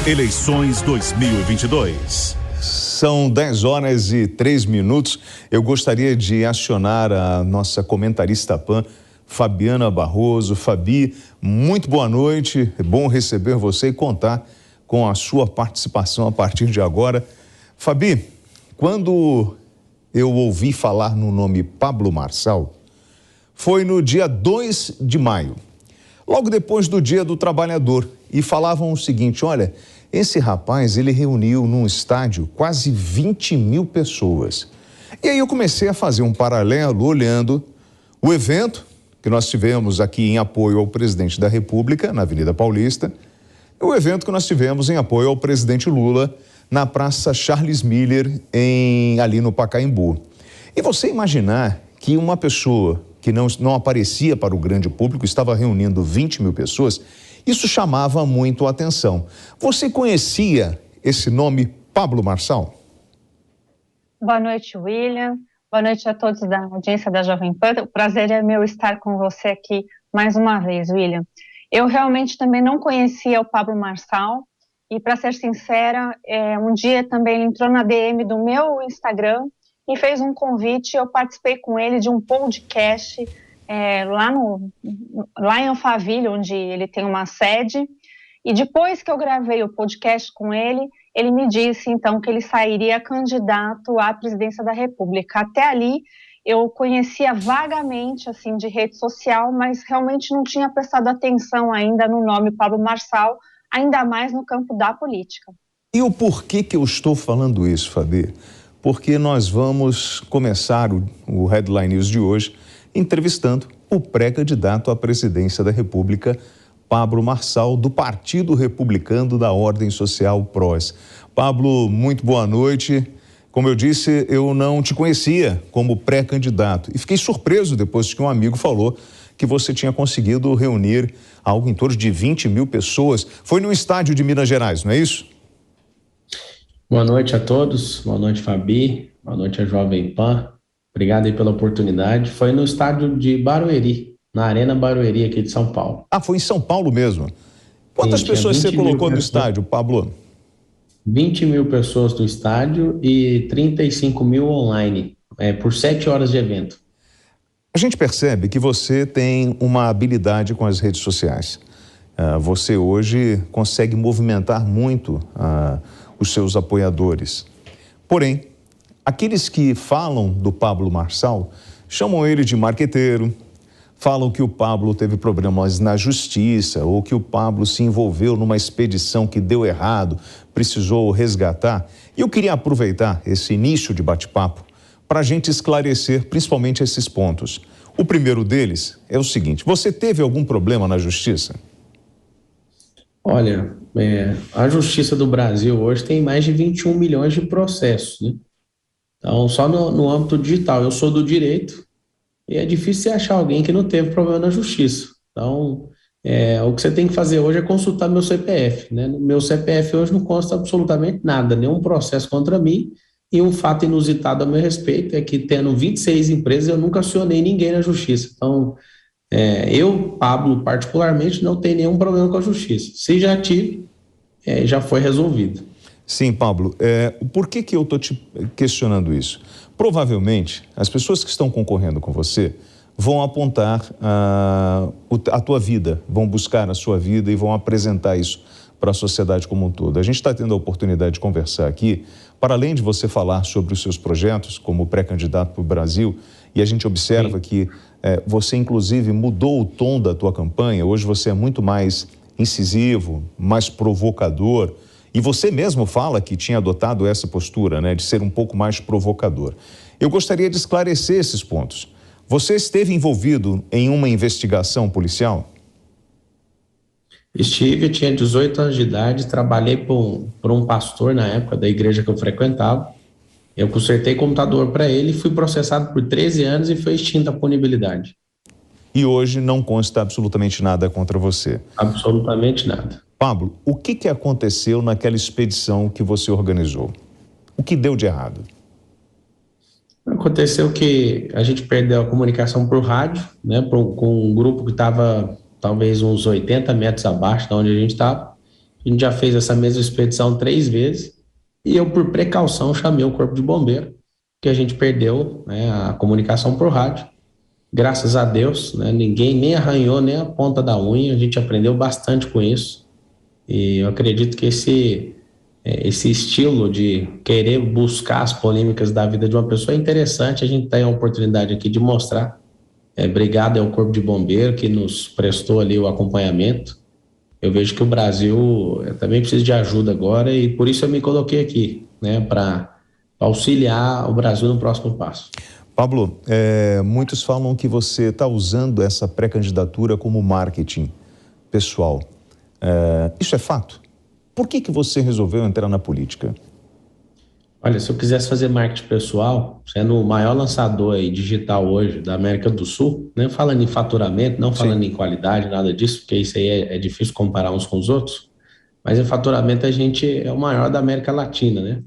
Eleições 2022. São 10h03. Eu gostaria de acionar a nossa comentarista PAN, Fabiana Barroso. Fabi, muito boa noite. É bom receber você e contar com a sua participação a partir de agora. Fabi, quando eu ouvi falar no nome Pablo Marçal, foi no dia 2 de maio, logo depois do Dia do Trabalhador, e falavam o seguinte: olha, esse rapaz, ele reuniu num estádio quase 20 mil pessoas. E aí eu comecei a fazer um paralelo olhando o evento que nós tivemos aqui em apoio ao presidente da República, na Avenida Paulista, e o evento que nós tivemos em apoio ao presidente Lula, na Praça Charles Miller, ali no Pacaembu. E você imaginar que uma pessoa que não aparecia para o grande público estava reunindo 20 mil pessoas, isso chamava muito a atenção. Você conhecia esse nome, Pablo Marçal? Boa noite, William. Boa noite a todos da audiência da Jovem Pan. O prazer é meu estar com você aqui mais uma vez, William. Eu realmente também não conhecia o Pablo Marçal e, para ser sincera, um dia também ele entrou na DM do meu Instagram e fez um convite. Eu participei com ele de um podcast lá em Alphaville, onde ele tem uma sede, e depois que eu gravei o podcast com ele, ele me disse então que ele sairia candidato à presidência da República. Até ali eu conhecia vagamente assim de rede social, mas realmente não tinha prestado atenção ainda no nome Pablo Marçal, ainda mais no campo da política. E o porquê que eu estou falando isso, Fabi? Porque nós vamos começar o Headline News de hoje entrevistando o pré-candidato à presidência da República, Pablo Marçal, do Partido Republicano da Ordem Social PROS. Pablo, muito boa noite. Como eu disse, eu não te conhecia como pré-candidato e fiquei surpreso depois que um amigo falou que você tinha conseguido reunir algo em torno de 20 mil pessoas. Foi no estádio de Minas Gerais, não é isso? Boa noite a todos, boa noite, Fabi, boa noite a Jovem Pan. Obrigado aí pela oportunidade. Foi no estádio de Barueri, na Arena Barueri aqui de São Paulo. Ah, foi em São Paulo mesmo? Quantas pessoas você colocou no estádio, Pablo? 20 mil pessoas no estádio e 35 mil online, por 7 horas de evento. A gente percebe que você tem uma habilidade com as redes sociais. Você hoje consegue movimentar muito os seus apoiadores. Porém, aqueles que falam do Pablo Marçal chamam ele de marqueteiro, falam que o Pablo teve problemas na justiça ou que o Pablo se envolveu numa expedição que deu errado, precisou resgatar. E eu queria aproveitar esse início de bate-papo para a gente esclarecer principalmente esses pontos. O primeiro deles é o seguinte: você teve algum problema na justiça? Olha, a Justiça do Brasil hoje tem mais de 21 milhões de processos, né? Então, só no âmbito digital. Eu sou do direito e é difícil você achar alguém que não teve problema na justiça. Então, o que você tem que fazer hoje é consultar meu CPF, né? No meu CPF hoje não consta absolutamente nada, nenhum processo contra mim, e um fato inusitado a meu respeito é que, tendo 26 empresas, eu nunca acionei ninguém na justiça. Então, eu, Pablo, particularmente, não tenho nenhum problema com a justiça. Se já tive, já foi resolvido. Sim, Pablo. Por que eu estou te questionando isso? Provavelmente, as pessoas que estão concorrendo com você vão apontar a tua vida, vão buscar a sua vida e vão apresentar isso para a sociedade como um todo. A gente está tendo a oportunidade de conversar aqui, para além de você falar sobre os seus projetos como pré-candidato para o Brasil, e a gente observa que você, inclusive, mudou o tom da tua campanha. Hoje você é muito mais incisivo, mais provocador, e você mesmo fala que tinha adotado essa postura, né, de ser um pouco mais provocador. Eu gostaria de esclarecer esses pontos. Você esteve envolvido em uma investigação policial? Estive, eu tinha 18 anos de idade, trabalhei por um pastor na época da igreja que eu frequentava. Eu consertei computador para ele, fui processado por 13 anos e foi extinta a punibilidade. E hoje não consta absolutamente nada contra você? Absolutamente nada. Pablo, o que aconteceu naquela expedição que você organizou? O que deu de errado? Aconteceu que a gente perdeu a comunicação por rádio, né, com um grupo que estava talvez uns 80 metros abaixo de onde a gente estava. A gente já fez essa mesma expedição 3 vezes e eu, por precaução, chamei o Corpo de Bombeiro, que a gente perdeu, né, a comunicação por rádio. Graças a Deus, né, ninguém nem arranhou nem a ponta da unha, a gente aprendeu bastante com isso. E eu acredito que esse estilo de querer buscar as polêmicas da vida de uma pessoa é interessante, a gente tem a oportunidade aqui de mostrar. Obrigado ao Corpo de Bombeiro que nos prestou ali o acompanhamento. Eu vejo que o Brasil também precisa de ajuda agora e por isso eu me coloquei aqui, né, para auxiliar o Brasil no próximo passo. Pablo, muitos falam que você está usando essa pré-candidatura como marketing pessoal. Isso é fato? Por que você resolveu entrar na política? Olha, se eu quisesse fazer marketing pessoal, sendo o maior lançador aí digital hoje da América do Sul, não falando em faturamento, não falando em qualidade, nada disso, porque isso aí é difícil comparar uns com os outros, mas em faturamento a gente é o maior da América Latina, né?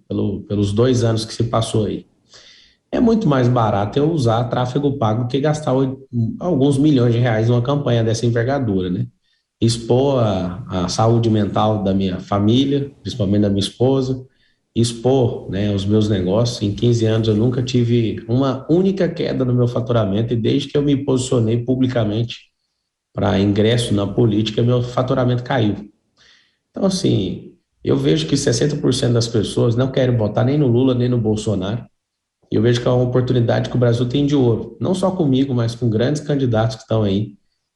Pelos 2 anos que se passou aí. É muito mais barato eu usar tráfego pago que gastar alguns milhões de reais numa campanha dessa envergadura, né? Expor a saúde mental da minha família, principalmente da minha esposa, expor, né, os meus negócios. Em 15 anos eu nunca tive uma única queda no meu faturamento e desde que eu me posicionei publicamente para ingresso na política, meu faturamento caiu. Então, assim, eu vejo que 60% das pessoas não querem votar nem no Lula nem no Bolsonaro. E eu vejo que é uma oportunidade que o Brasil tem de ouro, não só comigo, mas com grandes candidatos que estão aí.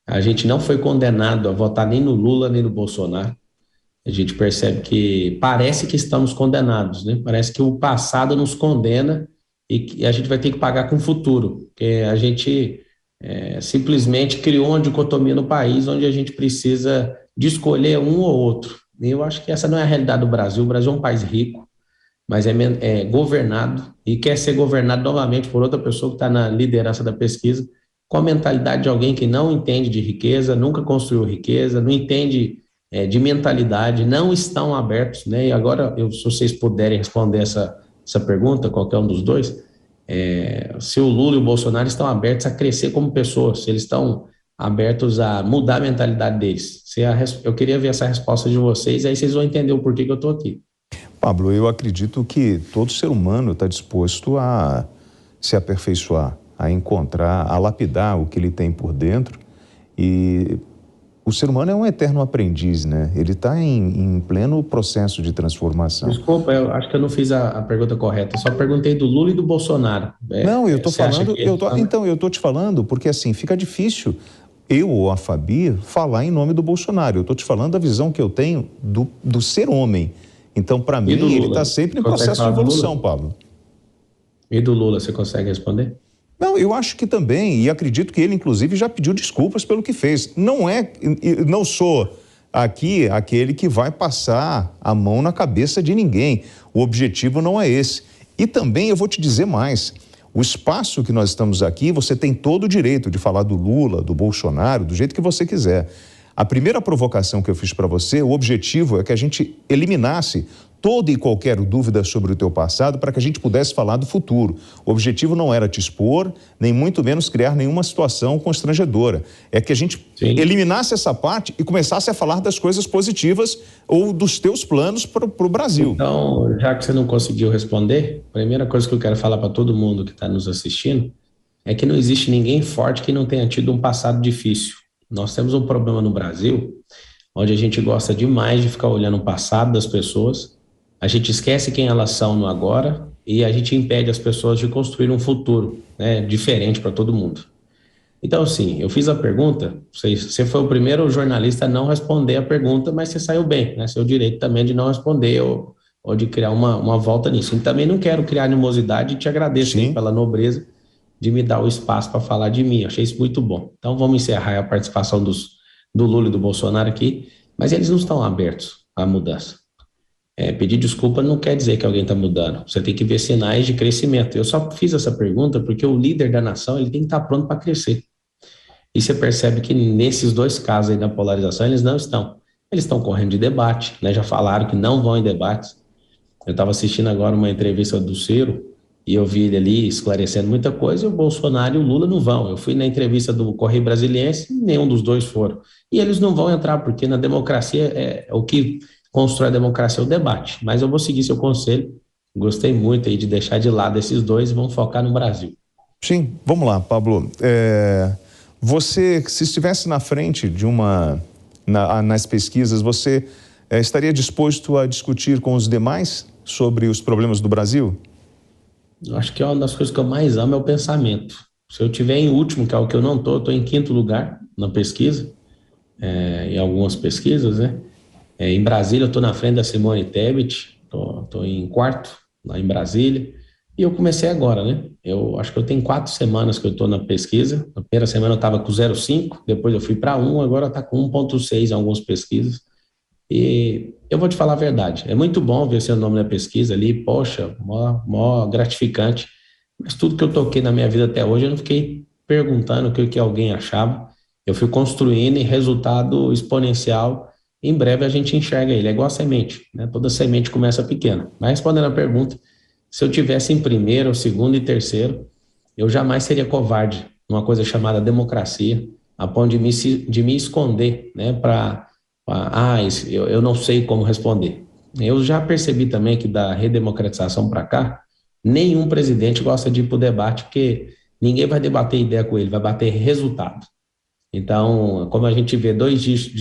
A gente não foi condenado a votar nem no Lula, nem no Bolsonaro. A gente percebe que parece que estamos condenados, né? Parece que o passado nos condena e a gente vai ter que pagar com o futuro, porque a gente simplesmente criou uma dicotomia no país onde a gente precisa de escolher um ou outro. E eu acho que essa não é a realidade do Brasil. O Brasil é um país rico, mas é governado e quer ser governado novamente por outra pessoa que está na liderança da pesquisa, com a mentalidade de alguém que não entende de riqueza, nunca construiu riqueza, não entende de mentalidade, não estão abertos, né? E agora, se vocês puderem responder essa pergunta, qualquer um dos dois, se o Lula e o Bolsonaro estão abertos a crescer como pessoas, se eles estão abertos a mudar a mentalidade deles. Eu queria ver essa resposta de vocês, aí vocês vão entender o porquê que eu estou aqui. Pablo, eu acredito que todo ser humano está disposto a se aperfeiçoar, a encontrar, a lapidar o que ele tem por dentro. E o ser humano é um eterno aprendiz, né? Ele está em pleno processo de transformação. Desculpa, eu acho que eu não fiz a pergunta correta. Eu só perguntei do Lula e do Bolsonaro. Não, eu estou falando... Então, eu estou te falando porque, assim, fica difícil eu ou a Fabi falar em nome do Bolsonaro. Eu estou te falando da visão que eu tenho do ser homem. Então, para mim, ele está sempre em processo de evolução, Pablo. E do Lula, você consegue responder? Não, eu acho que também, e acredito que ele, inclusive, já pediu desculpas pelo que fez. Não sou aqui aquele que vai passar a mão na cabeça de ninguém. O objetivo não é esse. E também eu vou te dizer mais. O espaço que nós estamos aqui, você tem todo o direito de falar do Lula, do Bolsonaro, do jeito que você quiser. A primeira provocação que eu fiz para você, o objetivo é que a gente eliminasse toda e qualquer dúvida sobre o teu passado para que a gente pudesse falar do futuro. O objetivo não era te expor, nem muito menos criar nenhuma situação constrangedora. É que a gente eliminasse essa parte e começasse a falar das coisas positivas ou dos teus planos para o Brasil. Então, já que você não conseguiu responder, a primeira coisa que eu quero falar para todo mundo que está nos assistindo é que não existe ninguém forte que não tenha tido um passado difícil. Nós temos um problema no Brasil, onde a gente gosta demais de ficar olhando o passado das pessoas, a gente esquece quem elas são no agora e a gente impede as pessoas de construir um futuro, né, diferente para todo mundo. Então, assim, eu fiz a pergunta, você foi o primeiro jornalista a não responder a pergunta, mas você saiu bem, né? Seu direito também de não responder ou de criar uma volta nisso. E também não quero criar animosidade e te agradeço pela nobreza de me dar o espaço para falar de mim. Achei isso muito bom. Então vamos encerrar a participação do Lula e do Bolsonaro aqui, mas eles não estão abertos à mudança. Pedir desculpa não quer dizer que alguém está mudando. Você tem que ver sinais de crescimento. Eu só fiz essa pergunta porque o líder da nação ele tem que estar pronto para crescer. E você percebe que nesses 2 casos aí da polarização, eles não estão. Eles estão correndo de debate, né? Já falaram que não vão em debates. Eu estava assistindo agora uma entrevista do Ciro, e eu vi ele ali esclarecendo muita coisa, e o Bolsonaro e o Lula não vão. Eu fui na entrevista do Correio Brasiliense e nenhum dos dois foram. E eles não vão entrar, porque na democracia o que constrói a democracia é o debate. Mas eu vou seguir seu conselho. Gostei muito aí de deixar de lado esses dois e vamos focar no Brasil. Sim, vamos lá, Pablo. Você, se estivesse na frente de nas pesquisas, você estaria disposto a discutir com os demais sobre os problemas do Brasil? Eu acho que uma das coisas que eu mais amo é o pensamento. Se eu estiver em último, que é o que eu não estou, estou em quinto lugar na pesquisa, em algumas pesquisas, né? Em Brasília, eu estou na frente da Simone Tebet, estou em quarto, lá em Brasília, e eu comecei agora, né? Eu acho que eu tenho 4 semanas que eu estou na pesquisa. Na primeira semana eu estava com 0,5, depois eu fui para 1, agora está com 1,6 em algumas pesquisas. E eu vou te falar a verdade, é muito bom ver seu nome na pesquisa ali, poxa, mó gratificante, mas tudo que eu toquei na minha vida até hoje, eu não fiquei perguntando o que alguém achava, eu fui construindo e resultado exponencial, em breve a gente enxerga ele, é igual a semente, né? Toda semente começa pequena. Mas respondendo a pergunta, se eu tivesse em primeiro, segundo e terceiro, eu jamais seria covarde numa coisa chamada democracia, a ponto de me esconder, né, eu não sei como responder. Eu já percebi também que da redemocratização para cá, nenhum presidente gosta de ir para o debate, porque ninguém vai debater ideia com ele, vai bater resultado. Então, como a gente vê 2 dígitos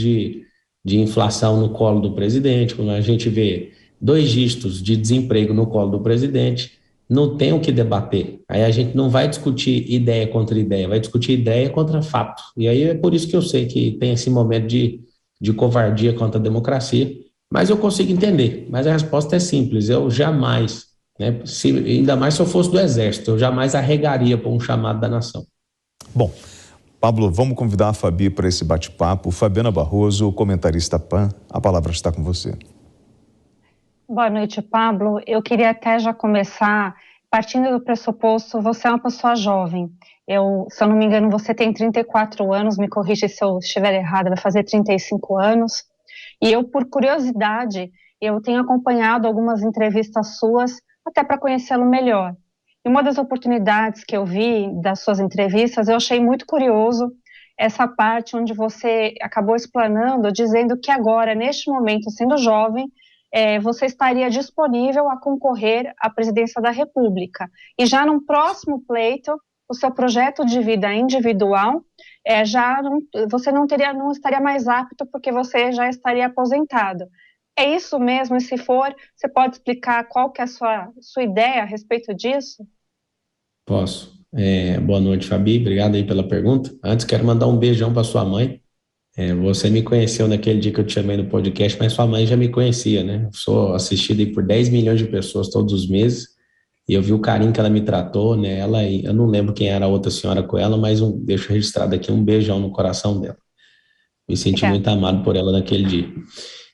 de inflação no colo do presidente, como a gente vê 2 dígitos de desemprego no colo do presidente, não tem o que debater. Aí a gente não vai discutir ideia contra ideia, vai discutir ideia contra fato. E aí é por isso que eu sei que tem esse momento de covardia contra a democracia, mas eu consigo entender. Mas a resposta é simples, eu jamais, né, ainda mais se eu fosse do Exército, eu jamais arregaria por um chamado da nação. Bom, Pablo, vamos convidar a Fabi para esse bate-papo. Fabiana Barroso, comentarista PAN, a palavra está com você. Boa noite, Pablo. Eu queria até já começar partindo do pressuposto, você é uma pessoa jovem. Se eu não me engano, você tem 34 anos, me corrija se eu estiver errada, vai fazer 35 anos. E eu, por curiosidade, eu tenho acompanhado algumas entrevistas suas, até para conhecê-lo melhor. E uma das oportunidades que eu vi das suas entrevistas, eu achei muito curioso essa parte onde você acabou explanando, dizendo que agora, neste momento, sendo jovem, você estaria disponível a concorrer à presidência da República. E já num próximo pleito, o seu projeto de vida individual, você não estaria mais apto porque você já estaria aposentado. É isso mesmo? E se for, você pode explicar qual que é a sua ideia a respeito disso? Posso. Boa noite, Fabi. Obrigado aí pela pergunta. Antes, quero mandar um beijão para sua mãe. Você me conheceu naquele dia que eu te chamei no podcast, mas sua mãe já me conhecia, né? Eu sou assistido aí por 10 milhões de pessoas todos os meses. E eu vi o carinho que ela me tratou, né? Eu não lembro quem era a outra senhora com ela, mas deixo registrado aqui um beijão no coração dela. Me senti muito amado por ela naquele dia.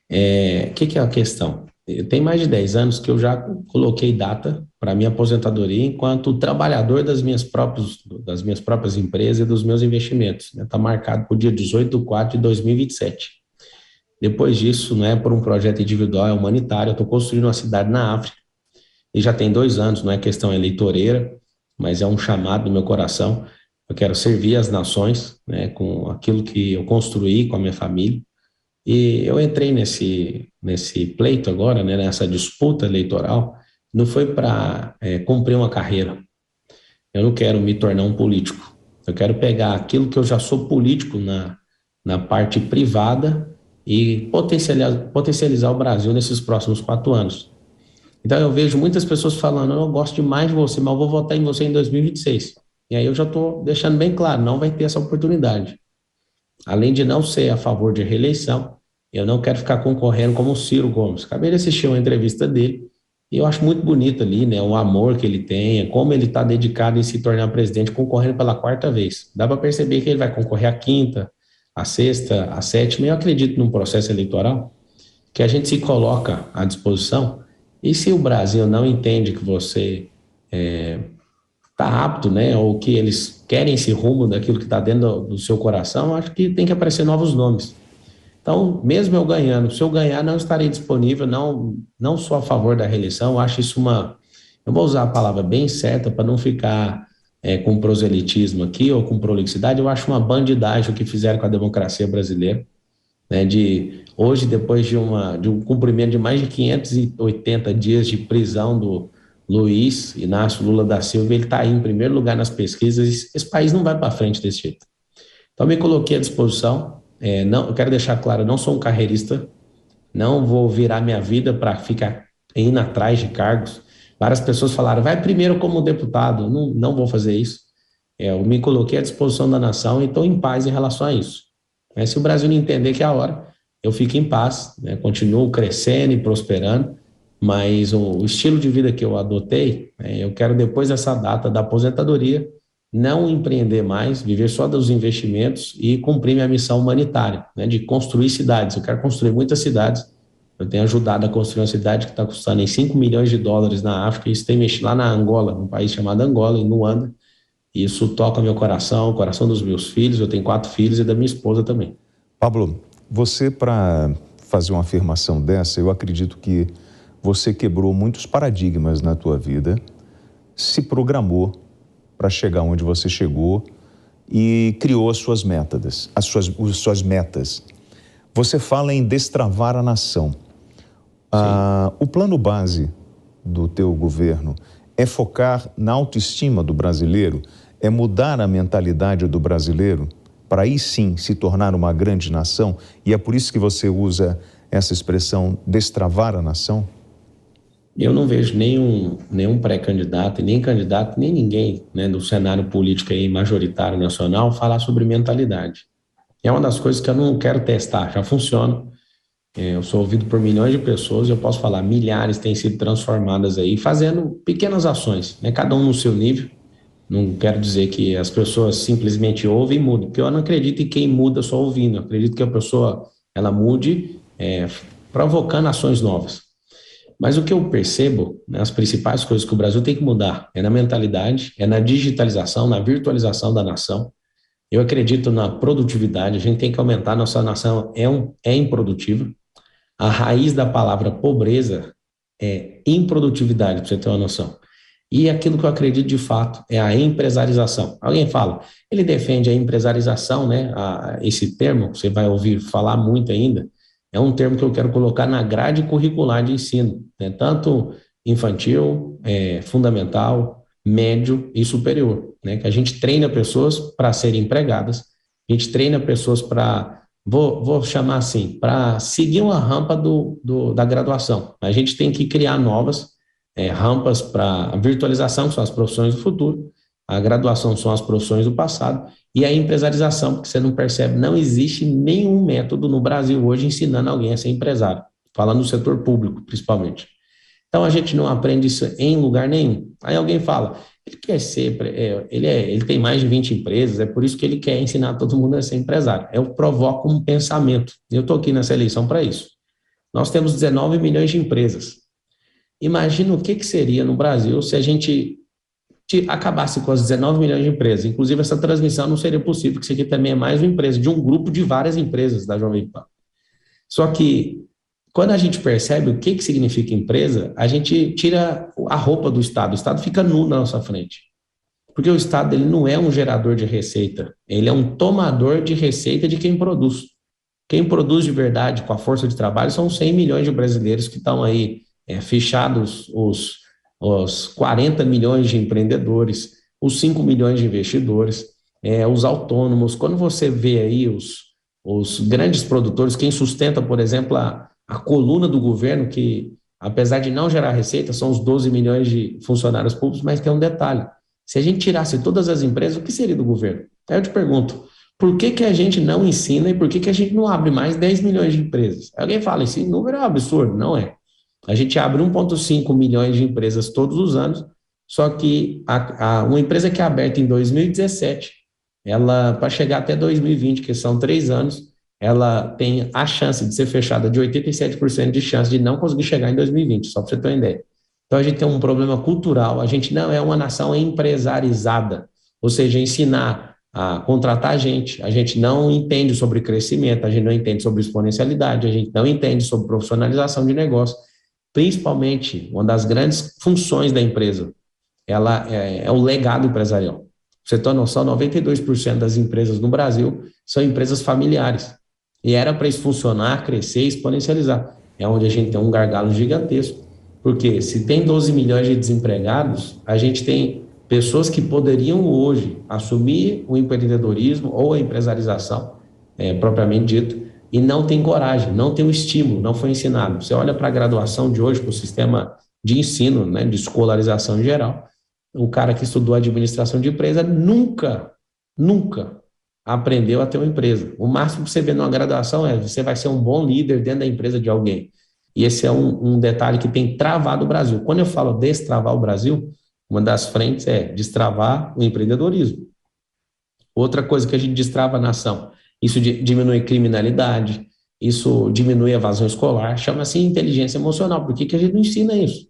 O que é a questão? Tem mais de 10 anos que eu já coloquei data para minha aposentadoria enquanto trabalhador das minhas próprias empresas e dos meus investimentos. Está marcado para o dia 18/4/2027. Depois disso, né, por um projeto individual humanitário, eu estou construindo uma cidade na África. E já tem 2 anos, não é questão eleitoreira, mas é um chamado do meu coração. Eu quero servir as nações, né, com aquilo que eu construí com a minha família. E eu entrei nesse pleito agora, né, nessa disputa eleitoral, não foi para cumprir uma carreira. Eu não quero me tornar um político. Eu quero pegar aquilo que eu já sou político na parte privada e potencializar o Brasil nesses próximos 4 anos. Então eu vejo muitas pessoas falando, eu gosto demais de você, mas eu vou votar em você em 2026. E aí eu já estou deixando bem claro, não vai ter essa oportunidade. Além de não ser a favor de reeleição, eu não quero ficar concorrendo como o Ciro Gomes. Acabei de assistir uma entrevista dele e eu acho muito bonito ali, né, o amor que ele tem, como ele está dedicado em se tornar presidente, concorrendo pela 4ª vez. Dá para perceber que ele vai concorrer a 5ª, a 6ª, a 7ª. Eu acredito num processo eleitoral que a gente se coloca à disposição. E se o Brasil não entende que você está apto, né, ou que eles querem esse rumo daquilo que está dentro do seu coração, acho que tem que aparecer novos nomes. Então, mesmo eu ganhando, se eu ganhar, não estarei disponível, não sou a favor da reeleição, acho isso eu vou usar a palavra bem certa para não ficar com proselitismo aqui ou com prolixidade, eu acho uma bandidagem o que fizeram com a democracia brasileira. né, hoje, depois de um cumprimento de mais de 580 dias de prisão do Luiz Inácio Lula da Silva, ele está aí em primeiro lugar nas pesquisas. Esse país não vai para frente desse jeito. Então, me coloquei à disposição. Não, eu quero deixar claro, eu não sou um carreirista, não vou virar minha vida para ficar indo atrás de cargos. Várias pessoas falaram, vai primeiro como deputado. Não, não vou fazer isso. Eu me coloquei à disposição da nação e estou em paz em relação a isso. Se o Brasil não entender que é a hora, eu fico em paz, né? Continuo crescendo e prosperando, mas o estilo de vida que eu adotei, eu quero, depois dessa data da aposentadoria, não empreender mais, viver só dos investimentos e cumprir minha missão humanitária, né, de construir cidades. Eu quero construir muitas cidades. Eu tenho ajudado a construir uma cidade que está custando em 5 milhões de dólares na África. Isso tem mexido lá na Angola, num país chamado Angola, em Luanda. E isso toca meu coração, o coração dos meus filhos. Eu tenho 4 filhos e da minha esposa também. Pablo, você, para fazer uma afirmação dessa, eu acredito que você quebrou muitos paradigmas na tua vida, se programou para chegar onde você chegou e criou as suas metas, as suas metas. Você fala em destravar a nação. O plano base do teu governo é focar na autoestima do brasileiro, é mudar a mentalidade do brasileiro para aí sim se tornar uma grande nação, e é por isso que você usa essa expressão destravar a nação? Eu não vejo nenhum pré-candidato, nem candidato, nem ninguém, né, do cenário político aí majoritário nacional falar sobre mentalidade. É uma das coisas que eu não quero testar, já funciona. Eu sou ouvido por milhões de pessoas e eu posso falar, milhares têm sido transformadas aí, fazendo pequenas ações, né, cada um no seu nível. Não quero dizer que as pessoas simplesmente ouvem e mudam, porque eu não acredito em quem muda só ouvindo. Eu acredito que a pessoa ela mude provocando ações novas. Mas o que eu percebo, né, as principais coisas que o Brasil tem que mudar é na mentalidade, é na digitalização, na virtualização da nação. Eu acredito na produtividade, a gente tem que aumentar, nossa nação é improdutiva. A raiz da palavra pobreza é improdutividade, para você ter uma noção. E aquilo que eu acredito de fato é a empresarização. Alguém fala, ele defende a empresarização, né? Esse termo, você vai ouvir falar muito ainda, é um termo que eu quero colocar na grade curricular de ensino, né? Tanto infantil, fundamental, médio e superior, né? Que a gente treina pessoas para serem empregadas, a gente treina pessoas para, vou chamar assim, para seguir uma rampa da graduação. A gente tem que criar novas rampas para a virtualização, que são as profissões do futuro, a graduação são as profissões do passado, e a empresarização, porque você não percebe, não existe nenhum método no Brasil hoje ensinando alguém a ser empresário, falando no setor público, principalmente. Então, a gente não aprende isso em lugar nenhum. Aí alguém fala, ele quer ser, ele tem mais de 20 empresas, é por isso que ele quer ensinar todo mundo a ser empresário. Eu provoco um pensamento, eu estou aqui nessa eleição para isso. Nós temos 19 milhões de empresas. Imagina o que seria no Brasil se a gente acabasse com as 19 milhões de empresas. Inclusive, essa transmissão não seria possível, porque isso aqui também é mais uma empresa, de um grupo de várias empresas da Jovem Pan. Só que, quando a gente percebe o que significa empresa, a gente tira a roupa do Estado. O Estado fica nu na nossa frente. Porque o Estado ele não é um gerador de receita, ele é um tomador de receita de quem produz. Quem produz de verdade, com a força de trabalho, são 100 milhões de brasileiros que estão aí fechados, os 40 milhões de empreendedores, os 5 milhões de investidores, os autônomos. Quando você vê aí os grandes produtores, quem sustenta, por exemplo, a coluna do governo, que apesar de não gerar receita, são os 12 milhões de funcionários públicos, mas tem um detalhe. Se a gente tirasse todas as empresas, o que seria do governo? Aí eu te pergunto, por que a gente não ensina e por que a gente não abre mais 10 milhões de empresas? Alguém fala, esse número é um absurdo, não é? A gente abre 1,5 milhões de empresas todos os anos, só que uma empresa que é aberta em 2017, ela, para chegar até 2020, que são 3 anos, ela tem a chance de ser fechada de 87% de chance de não conseguir chegar em 2020, só para você ter uma ideia. Então, a gente tem um problema cultural, a gente não é uma nação empresarizada, ou seja, ensinar a contratar a gente não entende sobre crescimento, a gente não entende sobre exponencialidade, a gente não entende sobre profissionalização de negócio. Principalmente, uma das grandes funções da empresa, ela é o legado empresarial. Pra você ter uma noção, 92% das empresas no Brasil são empresas familiares. E era para isso funcionar, crescer e exponencializar. É onde a gente tem um gargalo gigantesco. Porque se tem 12 milhões de desempregados, a gente tem pessoas que poderiam hoje assumir o empreendedorismo ou a empresarização, propriamente dito, e não tem coragem, não tem o estímulo, não foi ensinado. Você olha para a graduação de hoje, para o sistema de ensino, né, de escolarização em geral, o cara que estudou administração de empresa nunca aprendeu a ter uma empresa. O máximo que você vê numa graduação é você vai ser um bom líder dentro da empresa de alguém. E esse é um detalhe que tem travado o Brasil. Quando eu falo destravar o Brasil, uma das frentes é destravar o empreendedorismo. Outra coisa que a gente destrava a nação, isso diminui criminalidade, isso diminui evasão escolar, chama-se inteligência emocional. Por que a gente não ensina isso?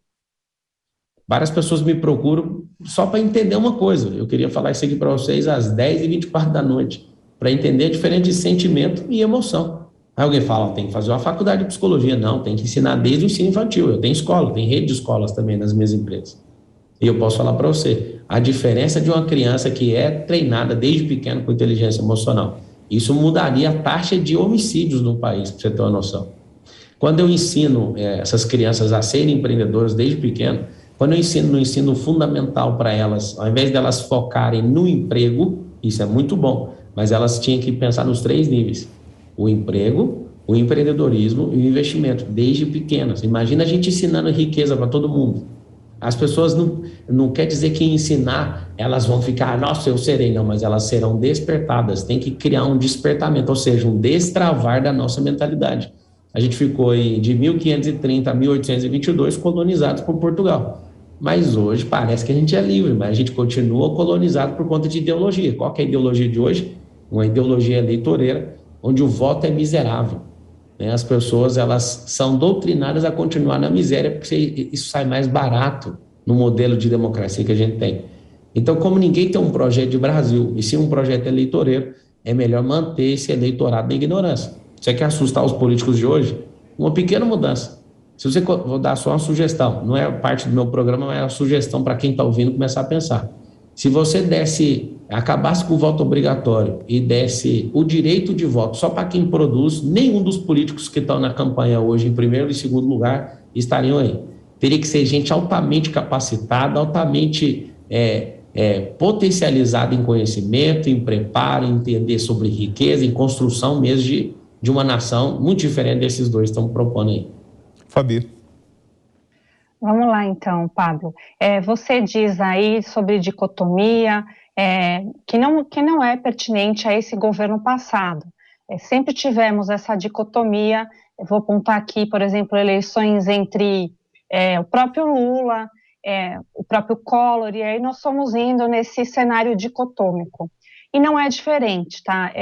Várias pessoas me procuram só para entender uma coisa. Eu queria falar isso aqui para vocês às 10h24 da noite, para entender a diferença de sentimento e emoção. Aí alguém fala, tem que fazer uma faculdade de psicologia. Não, tem que ensinar desde o ensino infantil. Eu tenho escola, tem rede de escolas também nas minhas empresas. E eu posso falar para você, a diferença de uma criança que é treinada desde pequeno com inteligência emocional, isso mudaria a taxa de homicídios no país, para você ter uma noção. Quando eu ensino essas crianças a serem empreendedoras desde pequeno, quando eu ensino no ensino fundamental para elas, ao invés delas focarem no emprego, isso é muito bom, mas elas tinham que pensar nos 3 níveis: o emprego, o empreendedorismo e o investimento, desde pequenas. Imagina a gente ensinando riqueza para todo mundo. As pessoas não quer dizer que ensinar, elas vão ficar, nossa, eu serei, não, mas elas serão despertadas. Tem que criar um despertamento, ou seja, um destravar da nossa mentalidade. A gente ficou aí de 1530 a 1822 colonizados por Portugal. Mas hoje parece que a gente é livre, mas a gente continua colonizado por conta de ideologia. Qual que é a ideologia de hoje? Uma ideologia eleitoreira, onde o voto é miserável. As pessoas, elas são doutrinadas a continuar na miséria, porque isso sai mais barato no modelo de democracia que a gente tem. Então, como ninguém tem um projeto de Brasil, e sim um projeto eleitoreiro, é melhor manter esse eleitorado na ignorância. Você quer assustar os políticos de hoje? Uma pequena mudança. Se você, vou dar só uma sugestão, não é parte do meu programa, mas é uma sugestão para quem está ouvindo começar a pensar. Se você acabasse com o voto obrigatório e desse o direito de voto só para quem produz, nenhum dos políticos que estão na campanha hoje, em primeiro e segundo lugar, estariam aí. Teria que ser gente altamente capacitada, altamente potencializada em conhecimento, em preparo, em entender sobre riqueza, em construção mesmo de uma nação muito diferente desses dois que estão propondo aí. Fabi. Vamos lá então, Pablo. Você diz aí sobre dicotomia, que não é pertinente a esse governo passado. Sempre tivemos essa dicotomia. Eu vou apontar aqui, por exemplo, eleições entre o próprio Lula, o próprio Collor, e aí nós fomos indo nesse cenário dicotômico. E não é diferente, tá?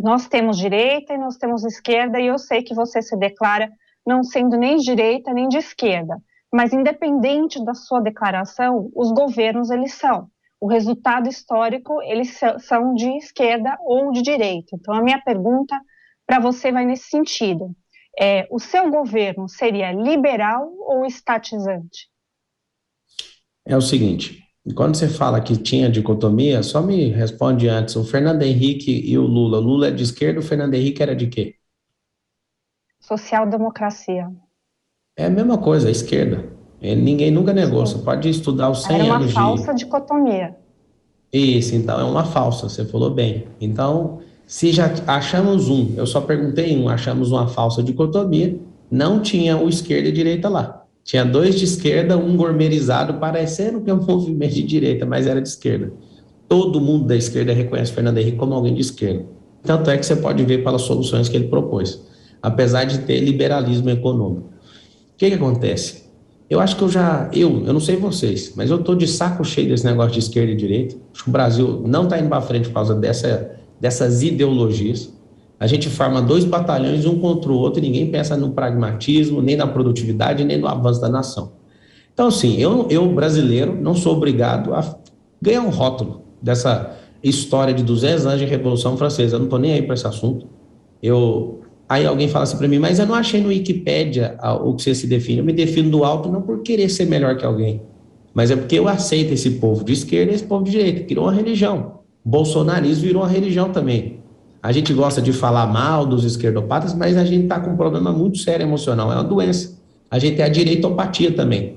Nós temos direita e nós temos esquerda, e eu sei que você se declara não sendo nem de direita nem de esquerda. Mas independente da sua declaração, os governos, eles são. O resultado histórico, eles são de esquerda ou de direita. Então, a minha pergunta para você vai nesse sentido. O seu governo seria liberal ou estatizante? É o seguinte, quando você fala que tinha dicotomia, só me responde antes, o Fernando Henrique e o Lula. O Lula é de esquerda, o Fernando Henrique era de quê? Social-democracia. É a mesma coisa, a esquerda. Ninguém nunca negou, você pode estudar os 100 anos de... Era uma falsa dicotomia. Isso, então, é uma falsa, você falou bem. Então, se já achamos eu só perguntei achamos uma falsa dicotomia, não tinha o esquerda e direita lá. Tinha 2 de esquerda, um gourmetizado, parecendo que é um movimento de direita, mas era de esquerda. Todo mundo da esquerda reconhece Fernando Henrique como alguém de esquerda. Tanto é que você pode ver pelas soluções que ele propôs, apesar de ter liberalismo econômico. O que acontece? Eu acho que eu não sei vocês, mas eu estou de saco cheio desse negócio de esquerda e direita. Acho que o Brasil não está indo para frente por causa dessas ideologias. A gente forma 2 batalhões, um contra o outro, e ninguém pensa no pragmatismo, nem na produtividade, nem no avanço da nação. Então, assim, eu brasileiro, não sou obrigado a ganhar um rótulo dessa história de 200 anos de Revolução Francesa. Eu não estou nem aí para esse assunto. Aí alguém fala assim para mim, mas eu não achei no Wikipédia o que você se define. Eu me defino do alto não por querer ser melhor que alguém, mas é porque eu aceito esse povo de esquerda e esse povo de direita. Criou uma religião. O bolsonarismo virou uma religião também. A gente gosta de falar mal dos esquerdopatas, mas a gente está com um problema muito sério emocional, é uma doença. A gente tem a direitopatia também.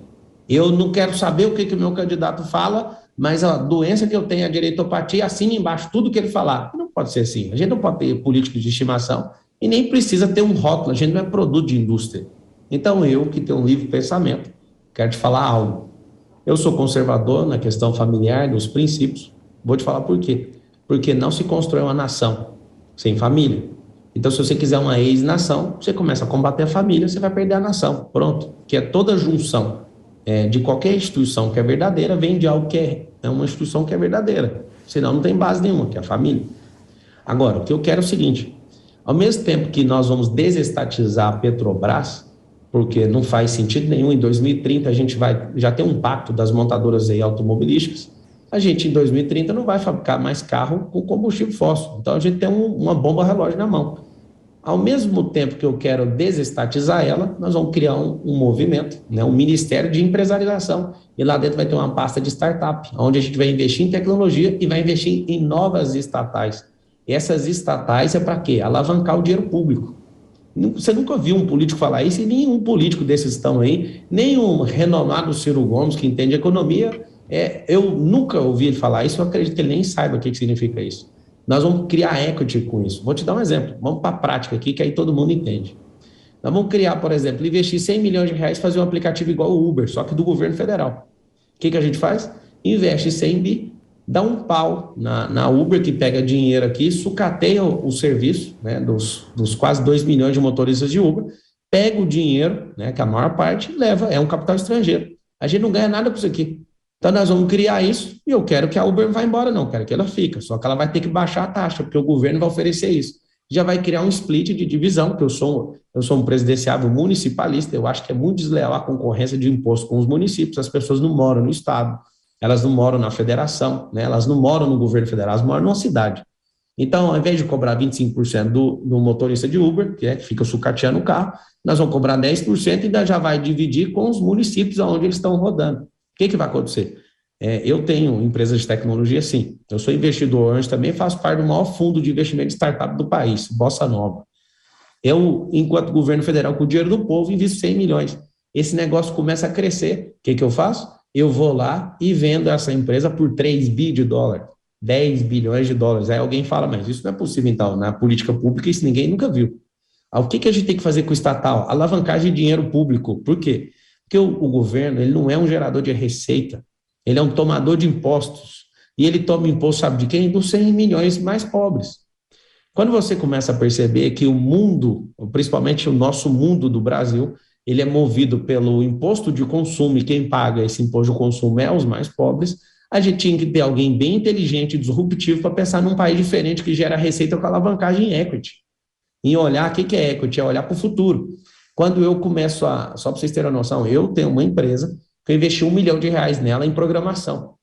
Eu não quero saber o que o meu candidato fala, mas a doença que eu tenho é a direitopatia, assina embaixo tudo que ele falar. Não pode ser assim. A gente não pode ter político de estimação e nem precisa ter um rótulo. A gente não é produto de indústria. Então eu, que tenho um livre pensamento, quero te falar algo. Eu sou conservador na questão familiar, nos princípios. Vou te falar por quê. Porque não se constrói uma nação sem família. Então, se você quiser uma ex-nação, você começa a combater a família, você vai perder a nação. Pronto. Que é toda junção de qualquer instituição que é verdadeira, vem de algo que é uma instituição que é verdadeira. Senão não tem base nenhuma, que é a família. Agora, o que eu quero é o seguinte, ao mesmo tempo que nós vamos desestatizar a Petrobras, porque não faz sentido nenhum, em 2030 a gente já tem um pacto das montadoras aí automobilísticas, a gente em 2030 não vai fabricar mais carro com combustível fóssil. Então a gente tem uma bomba relógio na mão. Ao mesmo tempo que eu quero desestatizar ela, nós vamos criar um movimento, um Ministério de Empresarialização. E lá dentro vai ter uma pasta de startup, onde a gente vai investir em tecnologia e vai investir em novas estatais. E essas estatais é para quê? Alavancar o dinheiro público. Você nunca viu um político falar isso, e nenhum político desses estão aí, nem um renomado Ciro Gomes, que entende economia, eu nunca ouvi ele falar isso, eu acredito que ele nem saiba o que significa isso. Nós vamos criar equity com isso. Vou te dar um exemplo, vamos para a prática aqui, que aí todo mundo entende. Nós vamos criar, por exemplo, investir 100 milhões de reais, fazer um aplicativo igual o Uber, só que do governo federal. O que a gente faz? Investe 100 bi, dá um pau na Uber, que pega dinheiro aqui, sucateia o serviço, dos quase 2 milhões de motoristas de Uber, pega o dinheiro, que a maior parte leva, é um capital estrangeiro. A gente não ganha nada com isso aqui. Então, nós vamos criar isso e eu quero que a Uber vá embora, não, quero que ela fique, só que ela vai ter que baixar a taxa, porque o governo vai oferecer isso. Já vai criar um split de divisão, porque eu sou um presidenciável municipalista, eu acho que é muito desleal a concorrência de imposto com os municípios, as pessoas não moram no estado, elas não moram na federação, elas não moram no governo federal, elas moram numa cidade. Então, ao invés de cobrar 25% do motorista de Uber, que fica sucateando o carro, nós vamos cobrar 10% e ainda já vai dividir com os municípios onde eles estão rodando. O que vai acontecer? Eu tenho empresas de tecnologia, sim. Eu sou investidor anjo também, faço parte do maior fundo de investimento de startup do país, Bossa Nova. Eu, enquanto governo federal, com o dinheiro do povo, invisto 100 milhões. Esse negócio começa a crescer. O que eu faço? Eu vou lá e vendo essa empresa por 3 bi de dólar, 10 bilhões de dólares. Aí alguém fala, mas isso não é possível, então, na política pública, isso ninguém nunca viu. O que a gente tem que fazer com o estatal? Alavancagem de dinheiro público. Por quê? Porque o governo, ele não é um gerador de receita, ele é um tomador de impostos. E ele toma imposto, sabe de quem? Dos 100 milhões mais pobres. Quando você começa a perceber que o mundo, principalmente o nosso mundo do Brasil, ele é movido pelo imposto de consumo, e quem paga esse imposto de consumo é os mais pobres, a gente tinha que ter alguém bem inteligente e disruptivo para pensar num país diferente que gera receita com alavancagem em equity. Em olhar, o que é equity? É olhar para o futuro. Quando eu começo só para vocês terem uma noção, eu tenho uma empresa que eu investi R$1 milhão nela em programação.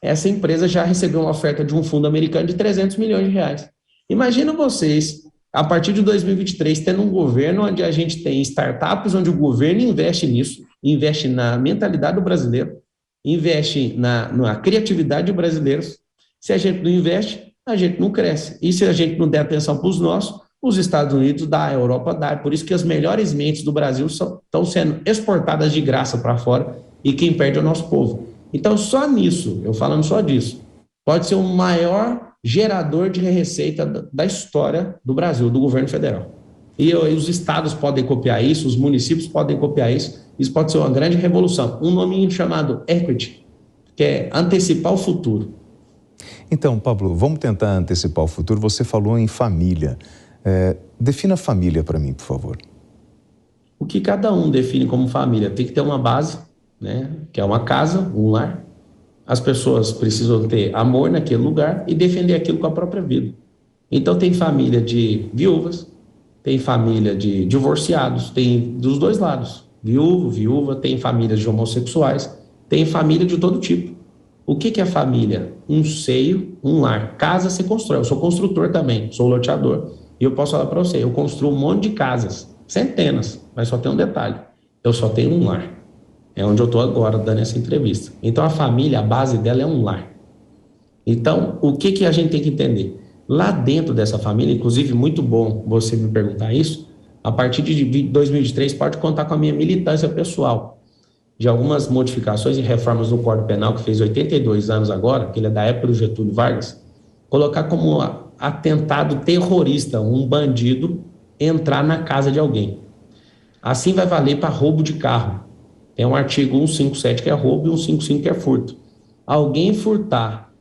Essa empresa já recebeu uma oferta de um fundo americano de 300 milhões de reais. Imagina vocês, a partir de 2023, tendo um governo onde a gente tem startups, onde o governo investe nisso, investe na mentalidade do brasileiro, investe na criatividade dos brasileiros. Se a gente não investe, a gente não cresce. E se a gente não der atenção para os nossos, os Estados Unidos dá, a Europa dá. Por isso que as melhores mentes do Brasil estão sendo exportadas de graça para fora e quem perde é o nosso povo. Então, só nisso, eu falando só disso, pode ser o maior gerador de receita da história do Brasil, do governo federal. E os estados podem copiar isso, os municípios podem copiar isso. Isso pode ser uma grande revolução. Um nome chamado equity, que é antecipar o futuro. Então, Pablo, vamos tentar antecipar o futuro. Você falou em família. Defina família para mim, por favor. O que cada um define como família? Tem que ter uma base, que é uma casa, um lar. As pessoas precisam ter amor naquele lugar e defender aquilo com a própria vida. Então tem família de viúvas, tem família de divorciados, tem dos dois lados. Viúva, tem famílias de homossexuais, tem família de todo tipo. O que é família? Um seio, um lar. Casa se constrói. Eu sou construtor também, sou loteador. E eu posso falar para você, eu construo um monte de casas, centenas, mas só tem um detalhe, eu só tenho um lar. É onde eu estou agora dando essa entrevista. Então a família, a base dela é um lar. Então, o que a gente tem que entender? Lá dentro dessa família, inclusive muito bom você me perguntar isso, a partir de 2023 pode contar com a minha militância pessoal de algumas modificações e reformas no Código Penal, que fez 82 anos agora, que ele é da época do Getúlio Vargas, colocar como atentado terrorista um bandido entrar na casa de alguém. Assim vai valer para roubo de carro. Tem um artigo 157 que é roubo e 155 que é furto. Alguém furtar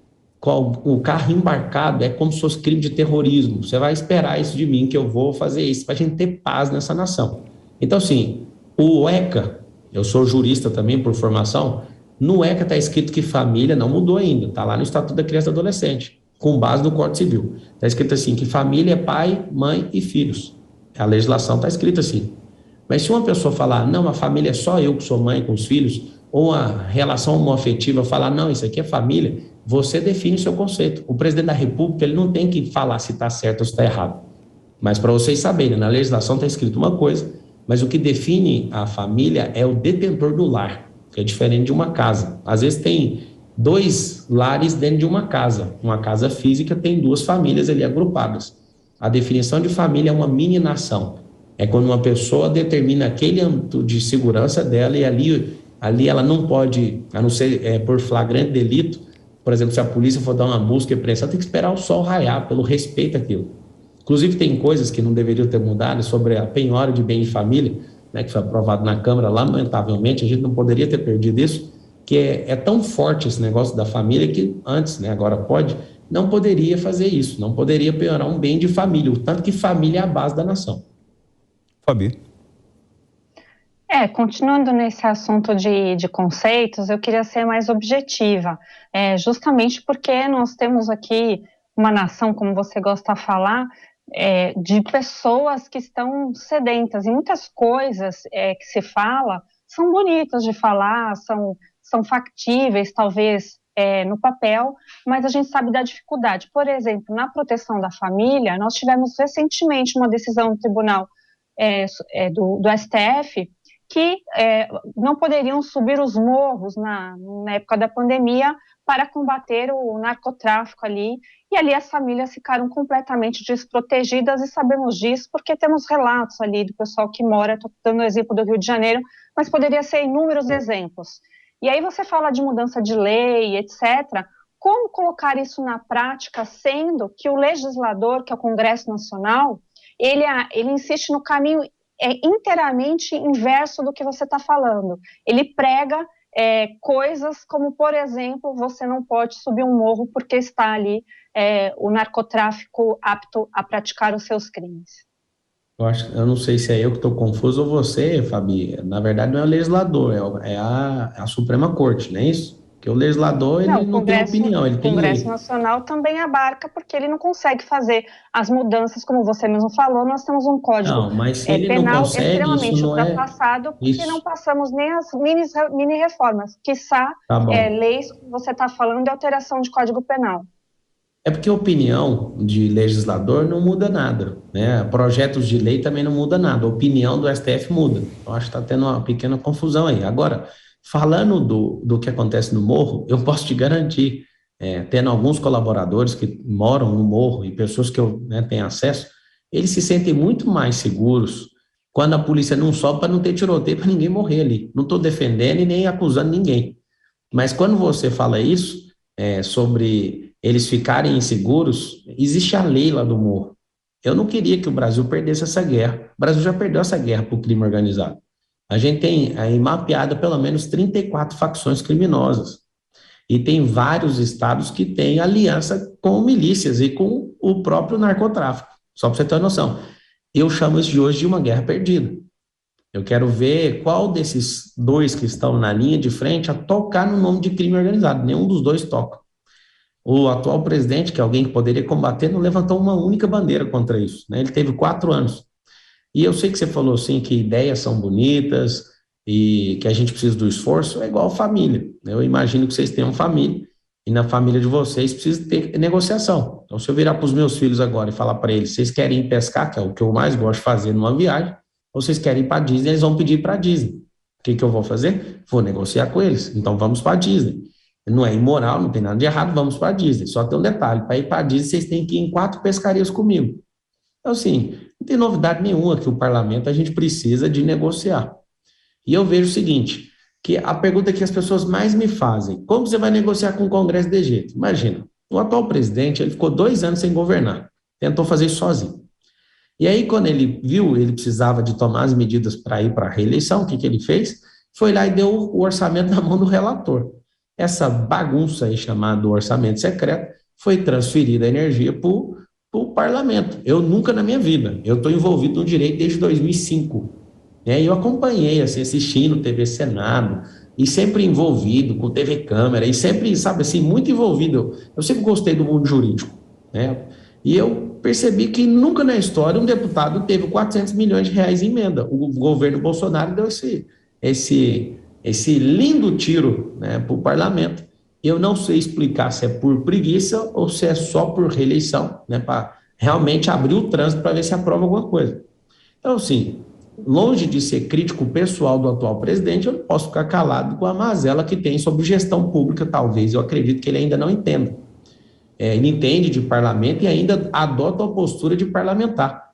com o carro embarcado é como se fosse crime de terrorismo. Você vai esperar isso de mim, que eu vou fazer isso, para a gente ter paz nessa nação. Então, assim, o ECA, eu sou jurista também por formação, no ECA está escrito que família não mudou ainda, está lá no Estatuto da Criança e do Adolescente, com base no Código Civil. Está escrito assim, que família é pai, mãe e filhos. A legislação está escrita assim. Mas se uma pessoa falar, não, a família é só eu que sou mãe com os filhos, ou a relação homoafetiva falar, não, isso aqui é família, você define o seu conceito. O presidente da República, ele não tem que falar se está certo ou se está errado. Mas para vocês saberem, na legislação está escrito uma coisa, mas o que define a família é o detentor do lar, que é diferente de uma casa. Às vezes tem 2 lares dentro de uma casa física tem 2 famílias ali agrupadas. A definição de família é uma mini-nação. É quando uma pessoa determina aquele âmbito de segurança dela e ali ela não pode, a não ser por flagrante delito, por exemplo, se a polícia for dar uma busca e apreensão, tem que esperar o sol raiar pelo respeito àquilo. Inclusive tem coisas que não deveriam ter mudado sobre a penhora de bem de família, né, que foi aprovado na Câmara, lamentavelmente, a gente não poderia ter perdido isso, que é tão forte esse negócio da família que antes, né, agora pode, não poderia fazer isso, não poderia penhorar um bem de família, o tanto que família é a base da nação. Fabi. Continuando nesse assunto de conceitos, eu queria ser mais objetiva, justamente porque nós temos aqui uma nação, como você gosta de falar, de pessoas que estão sedentas, e muitas coisas que se fala são bonitas de falar, são factíveis, talvez, no papel, mas a gente sabe da dificuldade. Por exemplo, na proteção da família, nós tivemos recentemente uma decisão do Tribunal do STF, que não poderiam subir os morros na época da pandemia para combater o narcotráfico ali, e ali as famílias ficaram completamente desprotegidas, e sabemos disso porque temos relatos ali do pessoal que mora, estou dando o exemplo do Rio de Janeiro, mas poderia ser inúmeros exemplos. E aí você fala de mudança de lei, etc., como colocar isso na prática, sendo que o legislador, que é o Congresso Nacional, ele insiste no caminho inteiramente inverso do que você está falando. Ele prega coisas como, por exemplo, você não pode subir um morro porque está ali o narcotráfico apto a praticar os seus crimes. Eu não sei se é eu que estou confuso ou você, Fabi. Na verdade, não é o legislador, é a Suprema Corte, não é isso? Porque o legislador ele não tem opinião, ele tem lei. O Congresso Nacional também abarca, porque ele não consegue fazer as mudanças, como você mesmo falou, nós temos um código penal extremamente ultrapassado, porque não passamos nem as mini-reformas, quiçá leis que você está falando de alteração de Código Penal. É porque a opinião de legislador não muda nada, né? Projetos de lei também não muda nada, a opinião do STF muda. Eu acho que está tendo uma pequena confusão aí. Agora, falando do que acontece no morro, eu posso te garantir, tendo alguns colaboradores que moram no morro e pessoas que eu tenho acesso, eles se sentem muito mais seguros quando a polícia não sobe para não ter tiroteio, para ninguém morrer ali. Não estou defendendo e nem acusando ninguém. Mas quando você fala isso, sobre eles ficarem inseguros, existe a lei lá do morro. Eu não queria que o Brasil perdesse essa guerra. O Brasil já perdeu essa guerra para o crime organizado. A gente tem aí mapeado pelo menos 34 facções criminosas. E tem vários estados que têm aliança com milícias e com o próprio narcotráfico. Só para você ter uma noção. Eu chamo isso de hoje de uma guerra perdida. Eu quero ver qual desses 2 que estão na linha de frente a tocar no nome de crime organizado. Nenhum dos 2 toca. O atual presidente, que é alguém que poderia combater, não levantou uma única bandeira contra isso, né? Ele teve 4 anos. E eu sei que você falou assim que ideias são bonitas e que a gente precisa do esforço, é igual família. Eu imagino que vocês tenham família e na família de vocês precisa ter negociação. Então, se eu virar para os meus filhos agora e falar para eles, vocês querem ir pescar, que é o que eu mais gosto de fazer numa viagem, ou vocês querem ir para a Disney, eles vão pedir para a Disney. O que eu vou fazer? Vou negociar com eles. Então, vamos para a Disney. Não é imoral, não tem nada de errado, vamos para a Disney. Só tem um detalhe, para ir para a Disney vocês têm que ir em 4 pescarias comigo. Então, assim, não tem novidade nenhuma que o parlamento a gente precisa de negociar. E eu vejo o seguinte, que a pergunta que as pessoas mais me fazem, como você vai negociar com o Congresso de jeito? Imagina, o atual presidente, ele ficou 2 anos sem governar, tentou fazer isso sozinho. E aí, quando ele viu, ele precisava de tomar as medidas para ir para a reeleição, o que ele fez? Foi lá e deu o orçamento na mão do relator. Essa bagunça aí chamada orçamento secreto foi transferida a energia para o parlamento. Eu nunca na minha vida, eu estou envolvido no direito desde 2005. E eu acompanhei, assim, assistindo TV Senado, e sempre envolvido com TV Câmara, e sempre, sabe assim, muito envolvido. Eu sempre gostei do mundo jurídico, né? E eu percebi que nunca na história um deputado teve 400 milhões de reais em emenda. O governo Bolsonaro deu esse lindo tiro, né, para o parlamento. Eu não sei explicar se é por preguiça ou se é só por reeleição, né, para realmente abrir o trânsito para ver se aprova alguma coisa. Então, assim, longe de ser crítico pessoal do atual presidente, eu não posso ficar calado com a mazela que tem sobre gestão pública, talvez. Eu acredito que ele ainda não entenda. Ele entende de parlamento e ainda adota a postura de parlamentar.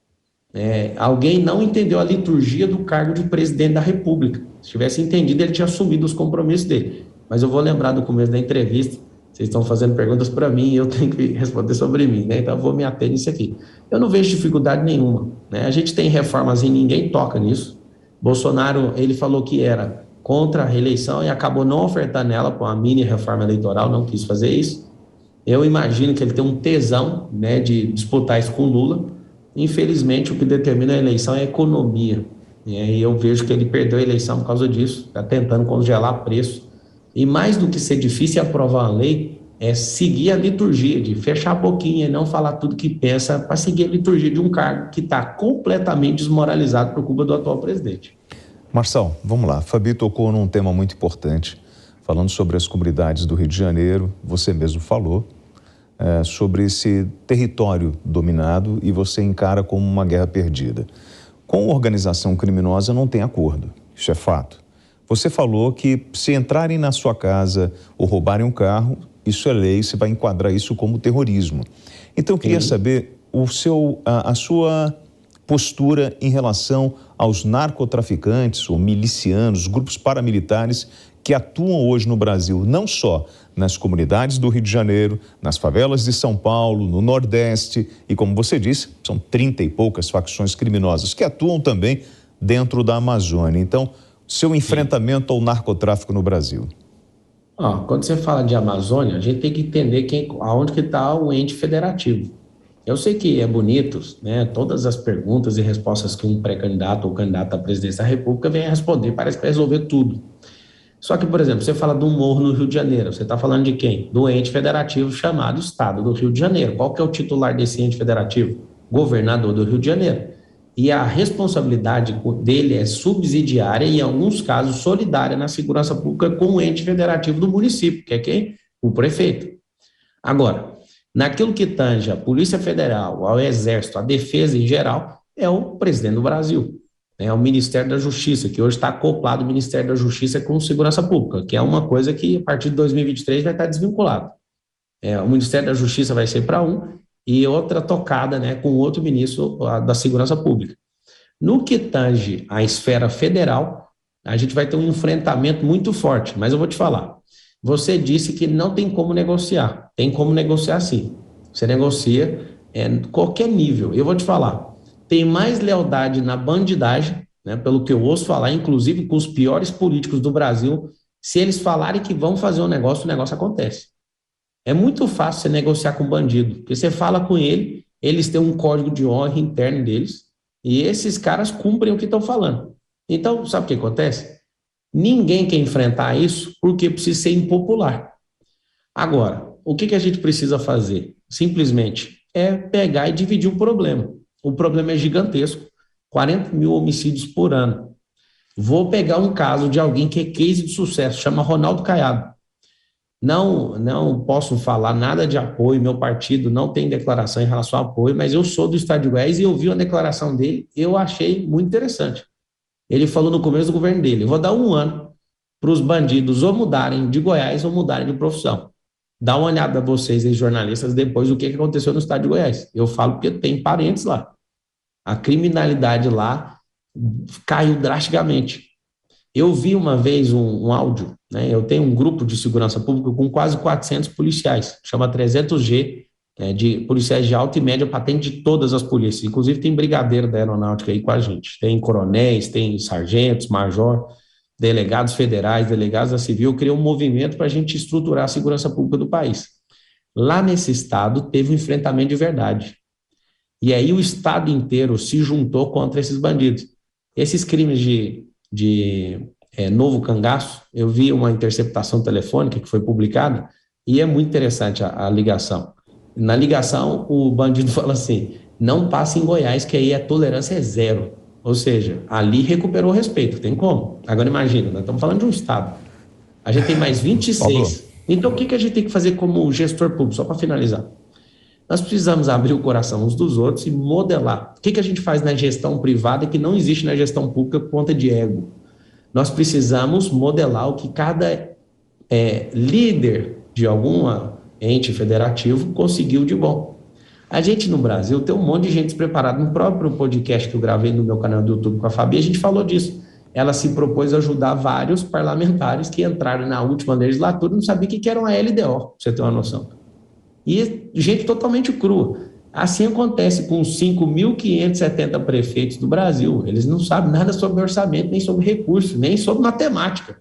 Alguém não entendeu a liturgia do cargo de presidente da República. Se tivesse entendido, ele tinha assumido os compromissos dele. Mas eu vou lembrar do começo da entrevista, vocês estão fazendo perguntas para mim e eu tenho que responder sobre mim, né? Então eu vou me ater nisso aqui. Eu não vejo dificuldade nenhuma, né? A gente tem reformas e ninguém toca nisso. Bolsonaro, ele falou que era contra a reeleição e acabou não ofertando ela com a mini reforma eleitoral, não quis fazer isso. Eu imagino que ele tem um tesão, né, de disputar isso com Lula. Infelizmente, o que determina a eleição é a economia. E eu vejo que ele perdeu a eleição por causa disso, está tentando congelar preço. E mais do que ser difícil aprovar uma lei, é seguir a liturgia, de fechar a boquinha e não falar tudo que pensa, para seguir a liturgia de um cargo que está completamente desmoralizado por culpa do atual presidente. Marçal, vamos lá. Fabi tocou num tema muito importante, falando sobre as comunidades do Rio de Janeiro. Você mesmo falou sobre esse território dominado e você encara como uma guerra perdida. Com organização criminosa não tem acordo, isso é fato. Você falou que se entrarem na sua casa ou roubarem um carro, isso é lei, você vai enquadrar isso como terrorismo. Então eu queria saber a sua postura em relação aos narcotraficantes ou milicianos, grupos paramilitares que atuam hoje no Brasil, não só nas comunidades do Rio de Janeiro, nas favelas de São Paulo, no Nordeste e, como você disse, são 30 e poucas facções criminosas que atuam também dentro da Amazônia. Então, seu enfrentamento ao narcotráfico no Brasil. Quando você fala de Amazônia, a gente tem que entender aonde que está o ente federativo. Eu sei que é bonito, né, todas as perguntas e respostas que um pré-candidato ou candidato à presidência da República vem a responder, parece que vai resolver tudo. Só que, por exemplo, você fala de um morro no Rio de Janeiro, você está falando de quem? Do ente federativo chamado Estado do Rio de Janeiro. Qual que é o titular desse ente federativo? Governador do Rio de Janeiro. E a responsabilidade dele é subsidiária e, em alguns casos, solidária na segurança pública com o ente federativo do município, que é quem? O prefeito. Agora, naquilo que tange a Polícia Federal, ao Exército, a Defesa em geral, é o presidente do Brasil. É o Ministério da Justiça, que hoje está acoplado ao Ministério da Justiça com Segurança Pública, que é uma coisa que, a partir de 2023, vai estar desvinculado. O Ministério da Justiça vai ser para um e outra tocada, né, com outro ministro da Segurança Pública. No que tange a esfera federal, a gente vai ter um enfrentamento muito forte, mas eu vou te falar. Você disse que não tem como negociar. Tem como negociar sim. Você negocia qualquer nível. Eu vou te falar. Tem mais lealdade na bandidagem, né, pelo que eu ouço falar, inclusive com os piores políticos do Brasil. Se eles falarem que vão fazer um negócio, o negócio acontece. É muito fácil você negociar com bandido, porque você fala com ele, eles têm um código de honra interno deles, e esses caras cumprem o que estão falando. Então, sabe o que acontece? Ninguém quer enfrentar isso porque precisa ser impopular. Agora, o que a gente precisa fazer? Simplesmente é pegar e dividir o problema. O problema é gigantesco, 40 mil homicídios por ano. Vou pegar um caso de alguém que é case de sucesso, chama Ronaldo Caiado. Não posso falar nada de apoio, meu partido não tem declaração em relação ao apoio, mas eu sou do Estado de Goiás e eu vi a declaração dele, eu achei muito interessante. Ele falou no começo do governo dele, eu vou dar 1 ano para os bandidos ou mudarem de Goiás ou mudarem de profissão. Dá uma olhada vocês, aí, jornalistas, depois do que aconteceu no estado de Goiás. Eu falo porque tem parentes lá. A criminalidade lá caiu drasticamente. Eu vi uma vez um áudio, né? Eu tenho um grupo de segurança pública com quase 400 policiais, chama 300G, de policiais de alta e média patente de todas as polícias. Inclusive tem brigadeiro da aeronáutica aí com a gente. Tem coronéis, tem sargentos, major, delegados federais, delegados da civil. Eu criei um movimento para a gente estruturar a segurança pública do país. Lá nesse estado teve um enfrentamento de verdade. E aí o estado inteiro se juntou contra esses bandidos. Esses crimes de novo cangaço, eu vi uma interceptação telefônica que foi publicada e é muito interessante a ligação. Na ligação, o bandido fala assim, não passe em Goiás, que aí a tolerância é zero. Ou seja, ali recuperou o respeito, tem como? Agora imagina, nós estamos falando de um estado. A gente tem mais 26. Pablo. Então o que a gente tem que fazer como gestor público, só para finalizar? Nós precisamos abrir o coração uns dos outros e modelar. O que a gente faz na gestão privada que não existe na gestão pública por conta de ego? Nós precisamos modelar o que cada líder de algum ente federativo conseguiu de bom. A gente no Brasil tem um monte de gente despreparada. No próprio podcast que eu gravei no meu canal do YouTube com a Fabi, a gente falou disso. Ela se propôs a ajudar vários parlamentares que entraram na última legislatura e não sabiam o que era uma LDO, pra você ter uma noção. E gente totalmente crua. Assim acontece com os 5.570 prefeitos do Brasil. Eles não sabem nada sobre orçamento, nem sobre recursos, nem sobre matemática.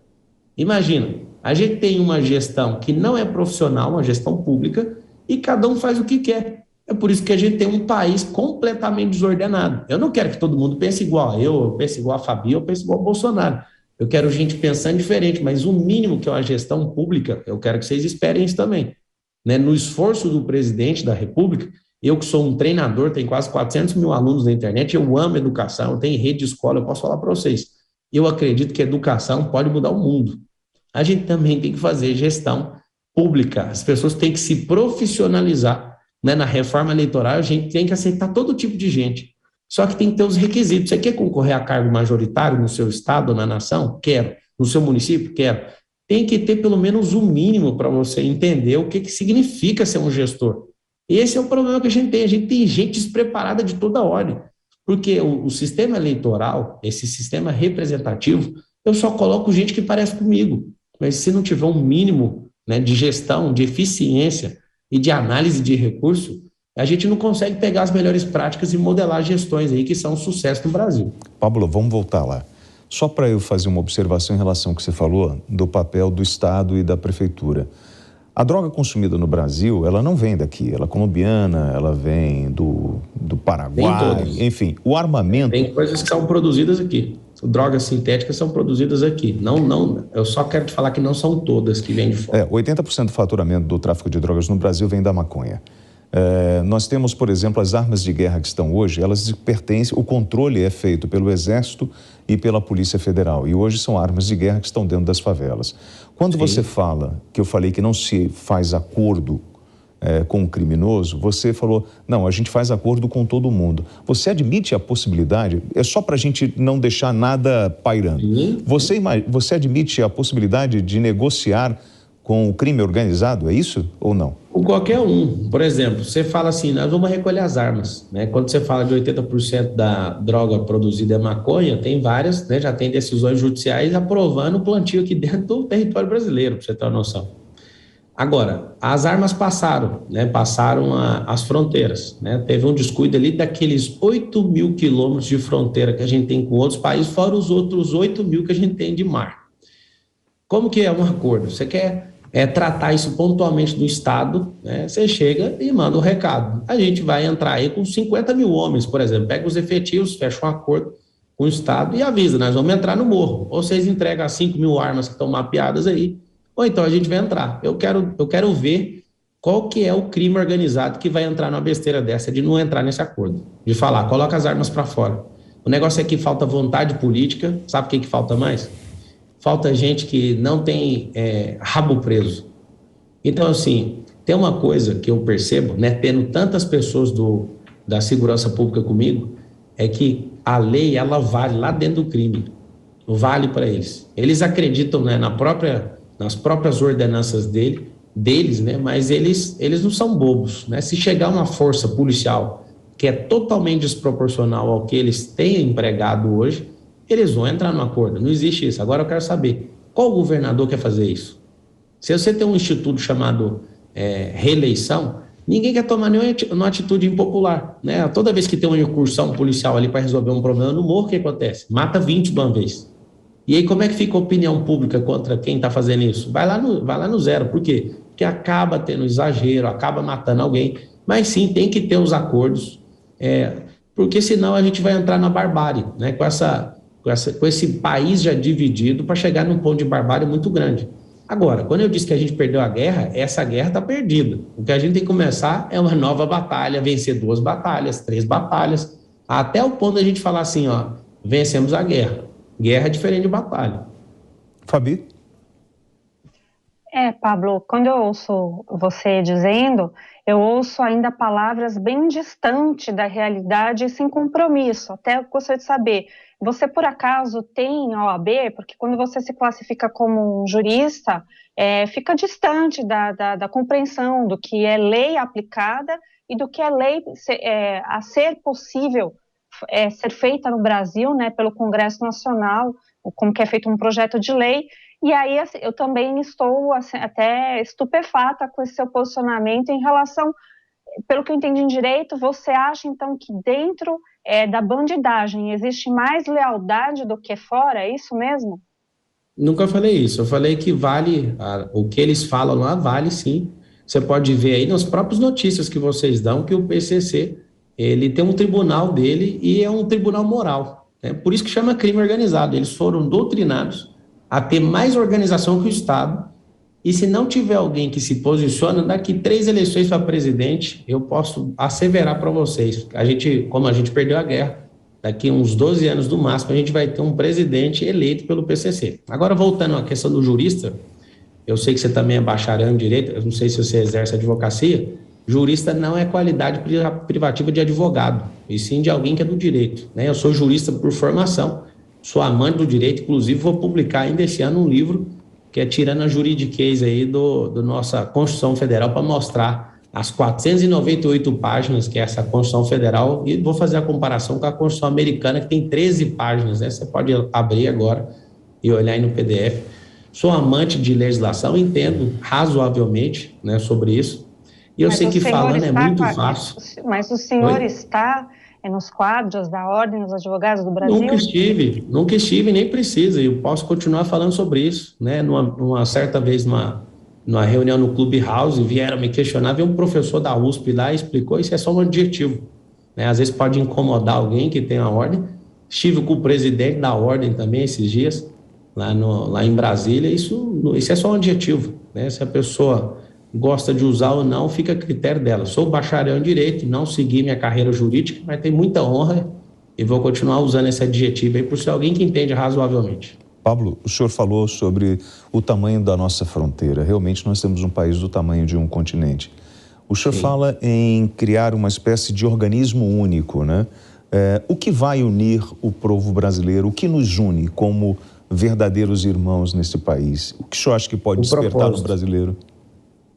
Imagina, a gente tem uma gestão que não é profissional, uma gestão pública, e cada um faz o que quer. É por isso que a gente tem um país completamente desordenado. Eu não quero que todo mundo pense igual a eu pense igual a Fabi, eu penso igual a Bolsonaro. Eu quero gente pensando diferente, mas o mínimo que é uma gestão pública, eu quero que vocês esperem isso também. Né? No esforço do presidente da República, eu que sou um treinador, tenho quase 400 mil alunos na internet, eu amo educação, eu tenho rede de escola, eu posso falar para vocês. Eu acredito que a educação pode mudar o mundo. A gente também tem que fazer gestão pública, as pessoas têm que se profissionalizar. Né? Na reforma eleitoral, a gente tem que aceitar todo tipo de gente, só que tem que ter os requisitos. Você quer concorrer a cargo majoritário no seu estado ou na nação? Quero. No seu município? Quero. Tem que ter pelo menos o mínimo para você entender o que significa ser um gestor. Esse é o problema que a gente tem gente despreparada de toda ordem, porque o sistema eleitoral, esse sistema representativo, eu só coloco gente que parece comigo, mas se não tiver um mínimo, né, de gestão, de eficiência e de análise de recurso, a gente não consegue pegar as melhores práticas e modelar gestões aí que são um sucesso no Brasil. Pablo, vamos voltar lá. Só para eu fazer uma observação em relação ao que você falou do papel do Estado e da Prefeitura. A droga consumida no Brasil, ela não vem daqui, ela é colombiana, ela vem do Paraguai, enfim, o armamento... Tem coisas que são produzidas aqui, drogas sintéticas são produzidas aqui, eu só quero te falar que não são todas que vêm de fora. 80% do faturamento do tráfico de drogas no Brasil vem da maconha. Nós temos, por exemplo, as armas de guerra que estão hoje, elas pertencem, o controle é feito pelo Exército e pela Polícia Federal, e hoje são armas de guerra que estão dentro das favelas. Quando Sim. você fala, que eu falei que não se faz acordo com o criminoso, você falou, não, a gente faz acordo com todo mundo. Você admite a possibilidade, é só para a gente não deixar nada pairando, você admite a possibilidade de negociar com o crime organizado, é isso ou não? Com qualquer um. Por exemplo, você fala assim, nós vamos recolher as armas, né? Quando você fala de 80% da droga produzida é maconha, tem várias, né? Já tem decisões judiciais aprovando o plantio aqui dentro do território brasileiro, para você ter uma noção. Agora, as armas passaram, né? Passaram as fronteiras, né? Teve um descuido ali daqueles 8 mil quilômetros de fronteira que a gente tem com outros países, fora os outros 8 mil que a gente tem de mar. Como que é um acordo? Você quer tratar isso pontualmente do Estado, né? Você chega e manda um recado. A gente vai entrar aí com 50 mil homens, por exemplo, pega os efetivos, fecha um acordo com o Estado e avisa, nós vamos entrar no morro. Ou vocês entregam as 5 mil armas que estão mapeadas aí, ou então a gente vai entrar. Eu quero ver qual que é o crime organizado que vai entrar numa besteira dessa, de não entrar nesse acordo, de falar, coloca as armas para fora. O negócio é que falta vontade política, sabe o que falta mais? Falta gente que não tem rabo preso. Então, assim, tem uma coisa que eu percebo, né, tendo tantas pessoas da segurança pública comigo, é que a lei, ela vale lá dentro do crime. vale para eles. Eles acreditam, né, nas próprias ordenanças deles, né, mas eles não são bobos, né? Se chegar uma força policial que é totalmente desproporcional ao que eles têm empregado hoje, eles vão entrar no acordo. Não existe isso. Agora eu quero saber, qual governador quer fazer isso? Se você tem um instituto chamado reeleição, ninguém quer tomar nenhuma atitude impopular, né? Toda vez que tem uma incursão policial ali para resolver um problema no morro, o que acontece? Mata 20 de uma vez. E aí como é que fica a opinião pública contra quem está fazendo isso? Vai lá no zero. Por quê? Porque acaba tendo exagero, acaba matando alguém, mas sim, tem que ter os acordos, porque senão a gente vai entrar na barbárie, né? Com esse país já dividido para chegar num ponto de barbárie muito grande. Agora, quando eu disse que a gente perdeu a guerra, essa guerra está perdida. O que a gente tem que começar é uma nova batalha, vencer 2 batalhas, 3 batalhas, até o ponto de a gente falar assim, ó, vencemos a guerra. Guerra é diferente de batalha. Fabi? Pablo, quando eu ouço você dizendo, eu ouço ainda palavras bem distantes da realidade e sem compromisso. Até eu gostaria de saber, você por acaso tem OAB? Porque quando você se classifica como um jurista, fica distante da compreensão do que é lei aplicada e do que é lei a ser possível ser feita no Brasil, né, pelo Congresso Nacional, como que é feito um projeto de lei. E aí assim, eu também estou assim, até estupefata com esse seu posicionamento em relação, pelo que eu entendi em direito, você acha então que dentro da bandidagem existe mais lealdade do que fora, é isso mesmo? Nunca falei isso, eu falei que vale, o que eles falam lá vale sim. Você pode ver aí nas próprias notícias que vocês dão que o PCC, ele tem um tribunal dele e é um tribunal moral, né? Por isso que chama crime organizado, eles foram doutrinados a ter mais organização que o Estado, e se não tiver alguém que se posiciona, daqui 3 eleições para presidente, eu posso asseverar para vocês, como a gente perdeu a guerra, daqui uns 12 anos no máximo, a gente vai ter um presidente eleito pelo PCC. Agora, voltando à questão do jurista, eu sei que você também é bacharel em direito, eu não sei se você exerce advocacia, jurista não é qualidade privativa de advogado, e sim de alguém que é do direito, né? Eu sou jurista por formação, sou amante do direito, inclusive vou publicar ainda esse ano um livro que é tirando a juridiquês aí do nossa Constituição Federal para mostrar as 498 páginas que é essa Constituição Federal, e vou fazer a comparação com a Constituição Americana, que tem 13 páginas, né? Você pode abrir agora e olhar aí no PDF. Sou amante de legislação, entendo razoavelmente, né, sobre isso, e eu sei que falando é muito fácil. Mas o senhor está nos quadros da Ordem dos Advogados do Brasil? Nunca estive, nem precisa, e eu posso continuar falando sobre isso, né? Numa certa vez, numa reunião no Clubhouse, vieram me questionar, veio um professor da USP lá e explicou, isso é só um adjetivo, né? Às vezes pode incomodar alguém que tem a ordem. Estive com o presidente da ordem também esses dias, lá em Brasília, isso é só um adjetivo, né? Se a pessoa gosta de usar ou não, fica a critério dela. Sou bacharel em direito, não segui minha carreira jurídica, mas tenho muita honra e vou continuar usando esse adjetivo aí por ser alguém que entende razoavelmente. Pablo, o senhor falou sobre o tamanho da nossa fronteira. Realmente nós temos um país do tamanho de um continente. O senhor fala em criar uma espécie de organismo único, né? O que vai unir o povo brasileiro? O que nos une como verdadeiros irmãos nesse país? O que o senhor acha que pode despertar no brasileiro?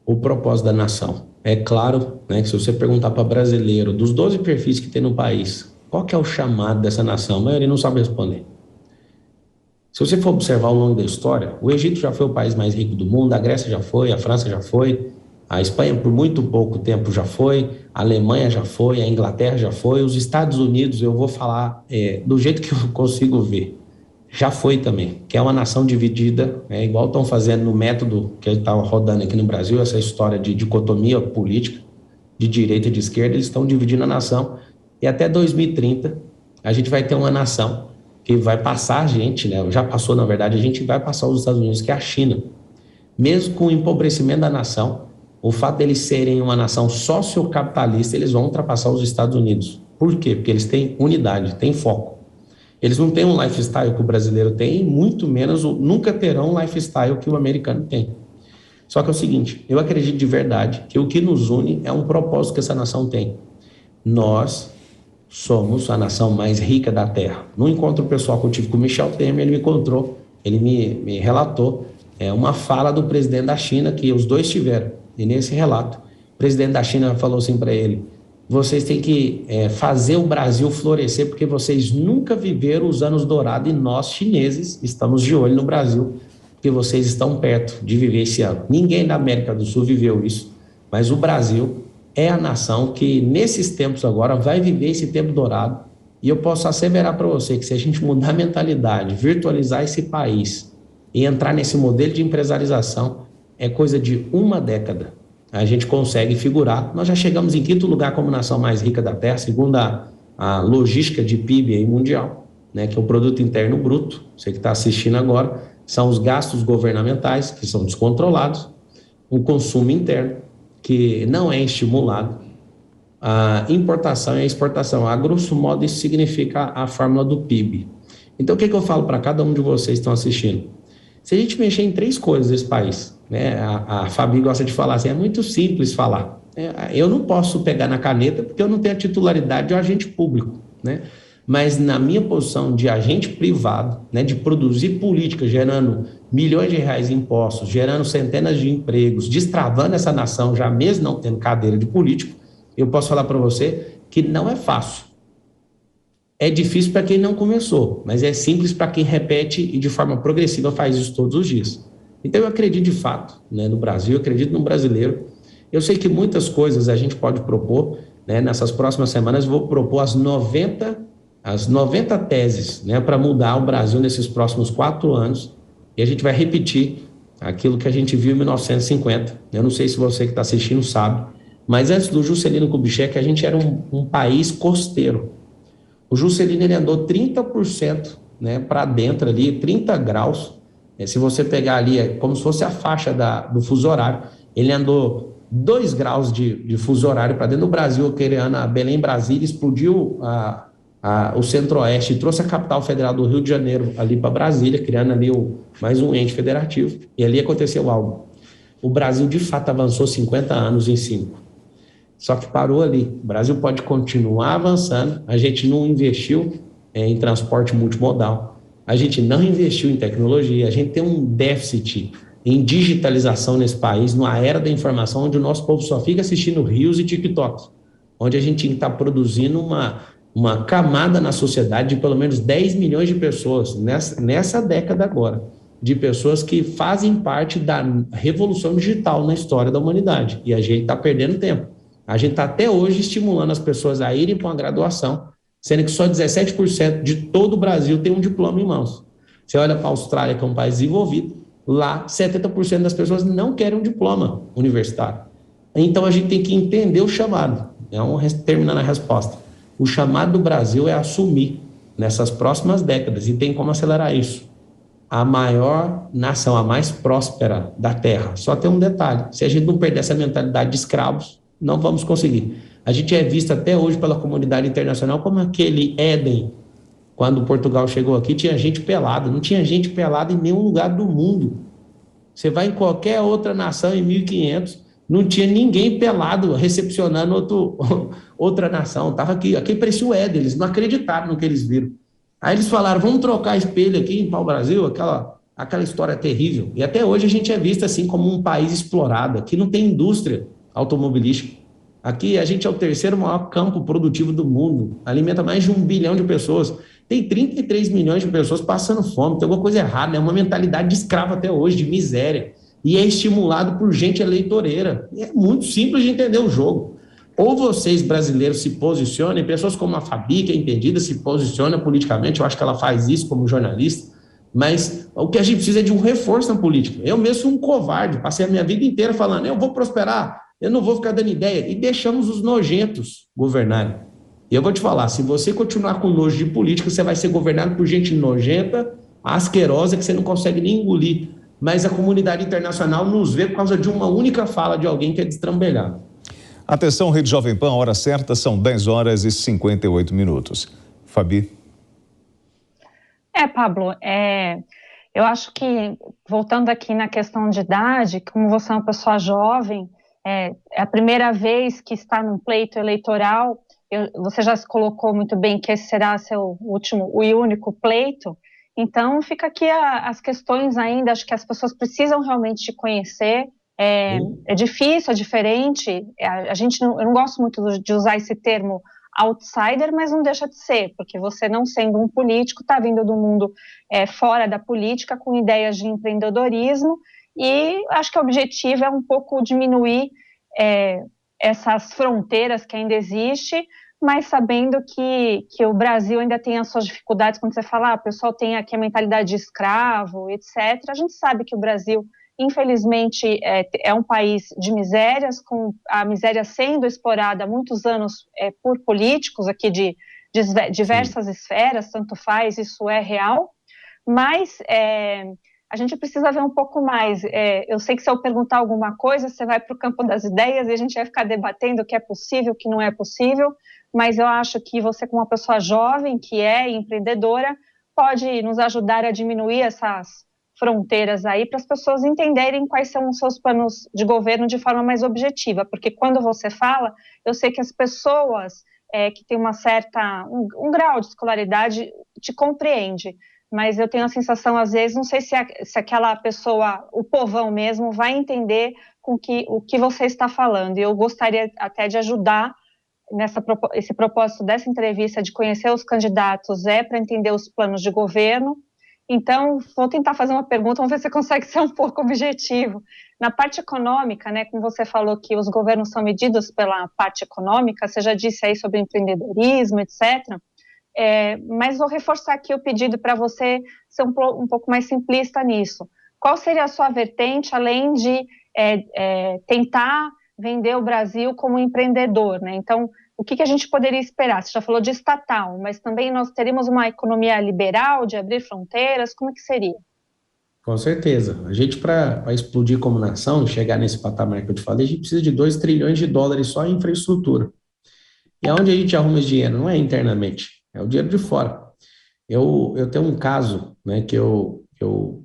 O propósito da nação. É claro, né, que se você perguntar para brasileiro, dos 12 perfis que tem no país, qual que é o chamado dessa nação? A maioria não sabe responder. Se você for observar ao longo da história, o Egito já foi o país mais rico do mundo, a Grécia já foi, a França já foi, a Espanha por muito pouco tempo já foi, a Alemanha já foi, a Inglaterra já foi, os Estados Unidos, eu vou falar do jeito que eu consigo ver, já foi também, que é uma nação dividida, igual estão fazendo no método que está rodando aqui no Brasil, essa história de dicotomia política, de direita e de esquerda, eles estão dividindo a nação, e até 2030 a gente vai ter uma nação que vai passar a gente, né? Já passou, na verdade, a gente vai passar os Estados Unidos, que é a China. Mesmo com o empobrecimento da nação, o fato deles serem uma nação sociocapitalista, eles vão ultrapassar os Estados Unidos. Por quê? Porque eles têm unidade, têm foco. Eles não têm um lifestyle que o brasileiro tem, muito menos, nunca terão um lifestyle que o americano tem. Só que é o seguinte, eu acredito de verdade que o que nos une é um propósito que essa nação tem. Nós somos a nação mais rica da Terra. No encontro pessoal que eu tive com o Michel Temer, ele me relatou uma fala do presidente da China que os dois tiveram. E nesse relato, o presidente da China falou assim para ele: vocês têm que fazer o Brasil florescer, porque vocês nunca viveram os anos dourados e nós, chineses, estamos de olho no Brasil, porque vocês estão perto de viver esse ano. Ninguém da América do Sul viveu isso, mas o Brasil é a nação que, nesses tempos agora, vai viver esse tempo dourado. E eu posso asseverar para você que se a gente mudar a mentalidade, virtualizar esse país e entrar nesse modelo de empresarização, é coisa de uma década. A gente consegue figurar. Nós já chegamos em 5º lugar como nação mais rica da Terra, segundo a logística de PIB aí mundial, né, que é o Produto Interno Bruto. Você que está assistindo agora, são os gastos governamentais, que são descontrolados, o consumo interno, que não é estimulado, a importação e a exportação. A grosso modo, isso significa a fórmula do PIB. Então, o que eu falo para cada um de vocês que estão assistindo? Se a gente mexer em 3 coisas desse país, né, a Fabi gosta de falar assim, é muito simples falar. Eu não posso pegar na caneta porque eu não tenho a titularidade de um agente público, né? Mas na minha posição de agente privado, né, de produzir política, gerando milhões de reais em impostos, gerando centenas de empregos, destravando essa nação, já mesmo não tendo cadeira de político, eu posso falar para você que não é fácil. É difícil para quem não começou, mas é simples para quem repete e de forma progressiva faz isso todos os dias. Então eu acredito de fato, né, no Brasil, eu acredito no brasileiro. Eu sei que muitas coisas a gente pode propor, né, nessas próximas semanas eu vou propor as 90 teses, né, para mudar o Brasil nesses próximos 4 anos, e a gente vai repetir aquilo que a gente viu em 1950. Eu não sei se você que está assistindo sabe, mas antes do Juscelino Kubitschek, a gente era um país costeiro. O Juscelino ele andou 30%, né, para dentro ali, 30 graus. Se você pegar ali, é como se fosse a faixa do fuso horário, ele andou 2 graus de fuso horário para dentro do Brasil, aquele ano a Belém, Brasília, explodiu o Centro-Oeste, trouxe a capital federal do Rio de Janeiro ali para Brasília, criando ali mais um ente federativo, e ali aconteceu algo. O Brasil, de fato, avançou 50 anos em 5. Só que parou ali. O Brasil pode continuar avançando, a gente não investiu em transporte multimodal, a gente não investiu em tecnologia, a gente tem um déficit em digitalização nesse país, numa era da informação, onde o nosso povo só fica assistindo Reels e TikToks, onde a gente está produzindo uma camada na sociedade de pelo menos 10 milhões de pessoas, nessa década agora, de pessoas que fazem parte da revolução digital na história da humanidade. E a gente está perdendo tempo. A gente está até hoje estimulando as pessoas a irem para uma graduação, sendo que só 17% de todo o Brasil tem um diploma em mãos. Você olha para a Austrália, que é um país desenvolvido, lá 70% das pessoas não querem um diploma universitário. Então a gente tem que entender o chamado. Terminando a resposta. O chamado do Brasil é assumir nessas próximas décadas, e tem como acelerar isso, a maior nação, a mais próspera da Terra. Só tem um detalhe: se a gente não perder essa mentalidade de escravos, não vamos conseguir. A gente é visto até hoje pela comunidade internacional como aquele Éden. Quando Portugal chegou aqui, tinha gente pelada. Não tinha gente pelada em nenhum lugar do mundo. Você vai em qualquer outra nação em 1500, não tinha ninguém pelado recepcionando outra nação. Estava aqui parecia o Éden, eles não acreditaram no que eles viram. Aí eles falaram, vamos trocar espelho aqui em pau-brasil, aquela história terrível. E até hoje a gente é visto assim como um país explorado. Aqui não tem indústria automobilística. Aqui a gente é o 3º maior campo produtivo do mundo, alimenta mais de 1 bilhão de pessoas. Tem 33 milhões de pessoas passando fome, tem alguma coisa errada, é uma mentalidade de escravo até hoje, de miséria. E é estimulado por gente eleitoreira. E é muito simples de entender o jogo. Ou vocês, brasileiros, se posicionem, pessoas como a Fabi, que é entendida, se posiciona politicamente, eu acho que ela faz isso como jornalista, mas o que a gente precisa é de um reforço na política. Eu mesmo sou um covarde, passei a minha vida inteira falando, eu vou prosperar, eu não vou ficar dando ideia, e deixamos os nojentos governarem. E eu vou te falar, se você continuar com nojo de política, você vai ser governado por gente nojenta, asquerosa, que você não consegue nem engolir. Mas a comunidade internacional nos vê por causa de uma única fala de alguém que é destrambelhado. Atenção, Rede Jovem Pan, a hora certa são 10h58. Fabi. Pablo, eu acho que, voltando aqui na questão de idade, como você é uma pessoa jovem, é a primeira vez que está num pleito eleitoral. Você já se colocou muito bem que esse será seu último e único pleito. Então, fica aqui as questões ainda, acho que as pessoas precisam realmente te conhecer. É difícil, é diferente. Eu não gosto muito de usar esse termo outsider, mas não deixa de ser, porque você, não sendo um político, está vindo do mundo fora da política, com ideias de empreendedorismo, e acho que o objetivo é um pouco diminuir essas fronteiras que ainda existem, mas sabendo que o Brasil ainda tem as suas dificuldades. Quando você fala, o pessoal tem aqui a mentalidade de escravo, etc., a gente sabe que o Brasil, infelizmente, é um país de misérias, com a miséria sendo explorada há muitos anos por políticos aqui de diversas esferas, tanto faz, isso é real, mas a gente precisa ver um pouco mais. Eu sei que se eu perguntar alguma coisa, você vai para o campo das ideias e a gente vai ficar debatendo o que é possível, o que não é possível, mas eu acho que você, como uma pessoa jovem, que é empreendedora, pode nos ajudar a diminuir essas fronteiras aí, para as pessoas entenderem quais são os seus planos de governo de forma mais objetiva, porque quando você fala, eu sei que as pessoas que têm um grau de escolaridade te compreende, mas eu tenho a sensação, às vezes, não sei se aquela pessoa, o povão mesmo, vai entender o que você está falando, e eu gostaria até de ajudar esse propósito dessa entrevista, de conhecer os candidatos, para entender os planos de governo. Então, vou tentar fazer uma pergunta, vamos ver se você consegue ser um pouco objetivo. Na parte econômica, né, como você falou que os governos são medidos pela parte econômica, você já disse aí sobre empreendedorismo, etc., mas vou reforçar aqui o pedido para você ser um pouco mais simplista nisso. Qual seria a sua vertente, além de tentar vender o Brasil como empreendedor, né? Então, o que a gente poderia esperar? Você já falou de estatal, mas também nós teríamos uma economia liberal, de abrir fronteiras, como é que seria? Com certeza. A gente, para explodir como nação, chegar nesse patamar que eu te falei, a gente precisa de 2 trilhões de dólares só em infraestrutura. E aonde a gente arruma esse dinheiro? Não é internamente, é o dinheiro de fora. Eu tenho um caso, né, que eu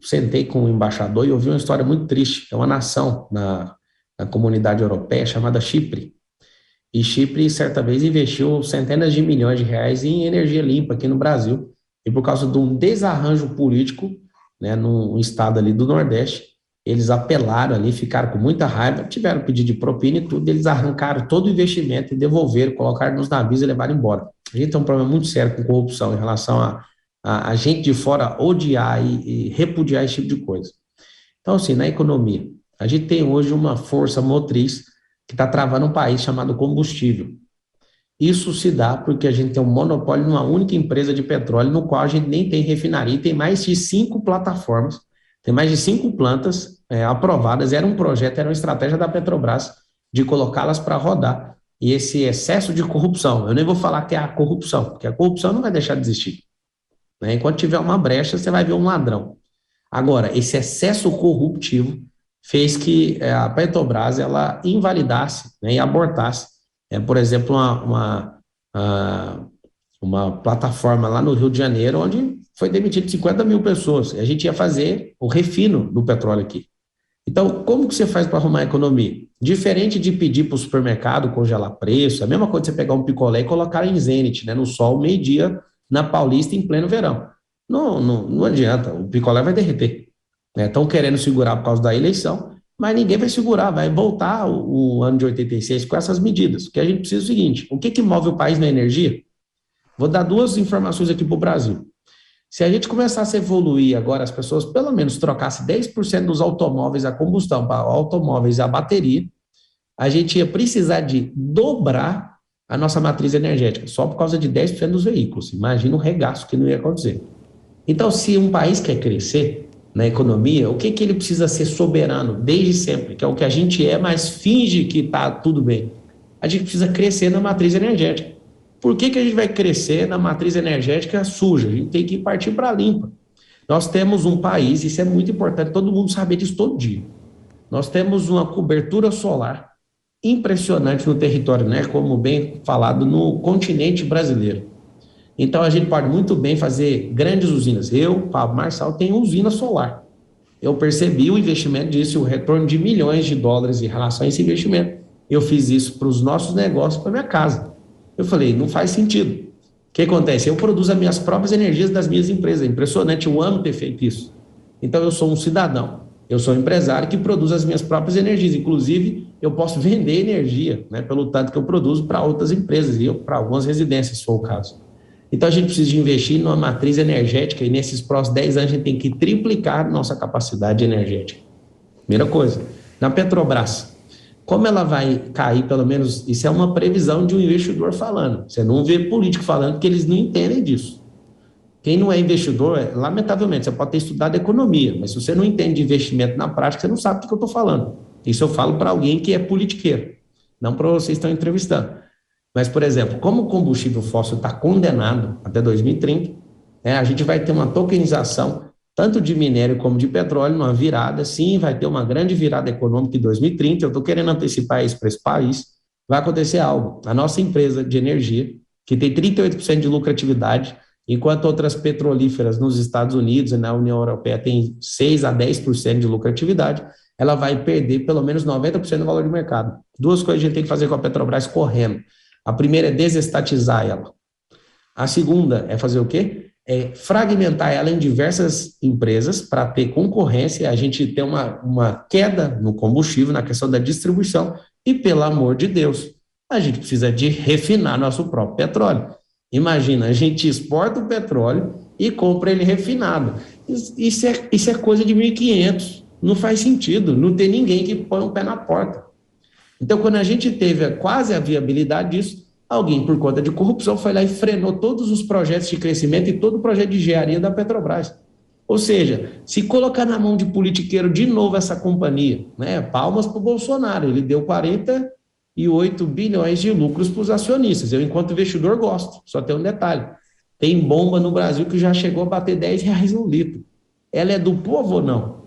sentei com o embaixador e ouvi uma história muito triste. É uma nação na comunidade europeia chamada Chipre. E Chipre, certa vez, investiu centenas de milhões de reais em energia limpa aqui no Brasil. E por causa de um desarranjo político, né, num estado ali do Nordeste, eles apelaram ali, ficaram com muita raiva, tiveram pedido de propina e tudo, eles arrancaram todo o investimento e devolveram, colocaram nos navios e levaram embora. A gente tem um problema muito sério com corrupção em relação a gente de fora odiar e repudiar esse tipo de coisa. Então, assim, na economia, a gente tem hoje uma força motriz que está travando um país chamado combustível. Isso se dá porque a gente tem um monopólio numa única empresa de petróleo, no qual a gente nem tem refinaria, e tem mais de 5 plataformas, tem mais de 5 plantas aprovadas. Era um projeto, era uma estratégia da Petrobras de colocá-las para rodar. E esse excesso de corrupção, eu nem vou falar que é a corrupção, porque a corrupção não vai deixar de existir, né? Enquanto tiver uma brecha, você vai ver um ladrão. Agora, esse excesso corruptivo fez que a Petrobras ela invalidasse, né, e abortasse, por exemplo, uma plataforma lá no Rio de Janeiro, onde foi demitido 50 mil pessoas. E a gente ia fazer o refino do petróleo aqui. Então, como que você faz para arrumar a economia? Diferente de pedir para o supermercado congelar preço, a mesma coisa de você pegar um picolé e colocar em Zenit, né, no sol, meio-dia, na Paulista, em pleno verão. Não adianta, o picolé vai derreter. Estão querendo segurar por causa da eleição, mas ninguém vai segurar, vai voltar o ano de 86 com essas medidas. O que a gente precisa é o seguinte: o que move o país na energia? Vou dar 2 informações aqui para o Brasil. Se a gente começasse a evoluir agora, as pessoas pelo menos trocassem 10% dos automóveis a combustão para automóveis a bateria, a gente ia precisar de dobrar a nossa matriz energética, só por causa de 10% dos veículos. Imagina o regaço que não ia acontecer. Então, se um país quer crescer na economia, o que ele precisa ser soberano desde sempre, que é o que a gente mas finge que está tudo bem? A gente precisa crescer na matriz energética. Por que a gente vai crescer na matriz energética suja? A gente tem que partir para a limpa. Nós temos um país, isso é muito importante, todo mundo saber disso todo dia. Nós temos uma cobertura solar impressionante no território, né? Como bem falado, no continente brasileiro. Então, a gente pode muito bem fazer grandes usinas. Eu, Pablo Marçal, tenho usina solar. eu percebi o investimento disso, o retorno de milhões de dólares em relação a esse investimento. Eu fiz isso para os nossos negócios, para minha casa. Eu falei, não faz sentido. O que acontece? Eu produzo as minhas próprias energias das minhas empresas. É impressionante, eu amo ter feito isso. Então, eu sou um cidadão, eu sou um empresário que produz as minhas próprias energias. Inclusive, eu posso vender energia, né, pelo tanto que eu produzo para outras empresas e para algumas residências, se for o caso. Então, a gente precisa de investir numa matriz energética e nesses próximos 10 anos a gente tem que triplicar nossa capacidade energética. Primeira coisa. Na Petrobras, como ela vai cair, pelo menos, isso é uma previsão de um investidor falando. Você não vê político falando que eles não entendem disso. Quem não é investidor, lamentavelmente, você pode ter estudado economia, mas se você não entende de investimento na prática, você não sabe do que eu estou falando. Isso eu falo para alguém que é politiqueiro, não para vocês que estão entrevistando. Mas, por exemplo, como o combustível fóssil está condenado até 2030, a gente vai ter uma tokenização, tanto de minério como de petróleo, numa virada. Sim, vai ter uma grande virada econômica em 2030. Eu estou querendo antecipar isso para esse país. Vai acontecer algo. A nossa empresa de energia, que tem 38% de lucratividade, enquanto outras petrolíferas nos Estados Unidos e na União Europeia têm 6 a 10% de lucratividade, ela vai perder pelo menos 90% do valor de mercado. Duas coisas a gente tem que fazer com a Petrobras correndo. A primeira é desestatizar ela. A segunda é fazer o quê? É fragmentar ela em diversas empresas para ter concorrência, a gente ter uma queda no combustível, na questão da distribuição, e, pelo amor de Deus, a gente precisa de refinar nosso próprio petróleo. Imagina, a gente exporta o petróleo e compra ele refinado. Isso é coisa de 1.500. Não faz sentido, não tem ninguém que põe um pé na porta. Então, quando a gente teve quase a viabilidade disso, alguém, por conta de corrupção, foi lá e frenou todos os projetos de crescimento e todo o projeto de engenharia da Petrobras. Ou seja, se colocar na mão de politiqueiro de novo essa companhia, né, palmas para o Bolsonaro, ele deu 48 bilhões de lucros para os acionistas. Eu, enquanto investidor, gosto. Só tem um detalhe. Tem bomba no Brasil que já chegou a bater R$10 no litro. Ela é do povo ou não?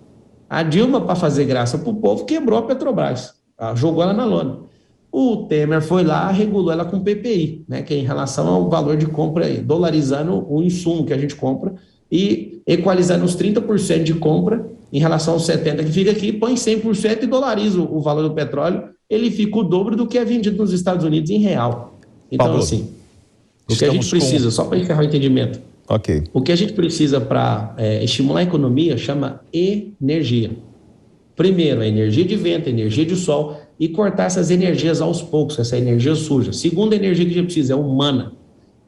A Dilma, para fazer graça para o povo, quebrou a Petrobras. Jogou ela na lona. O Temer foi lá, regulou ela com PPI, né, que é em relação ao valor de compra, dolarizando o insumo que a gente compra e equalizando os 30% de compra em relação aos 70% que fica aqui, põe 100% e dolariza o valor do petróleo, ele fica o dobro do que é vendido nos Estados Unidos em real. Então, Pablo, assim, o que a gente precisa, só para encerrar o entendimento, o que a gente precisa para estimular a economia chama energia. Primeiro, a energia de vento, a energia de sol, e cortar essas energias aos poucos, essa energia suja. Segunda energia que a gente precisa é humana.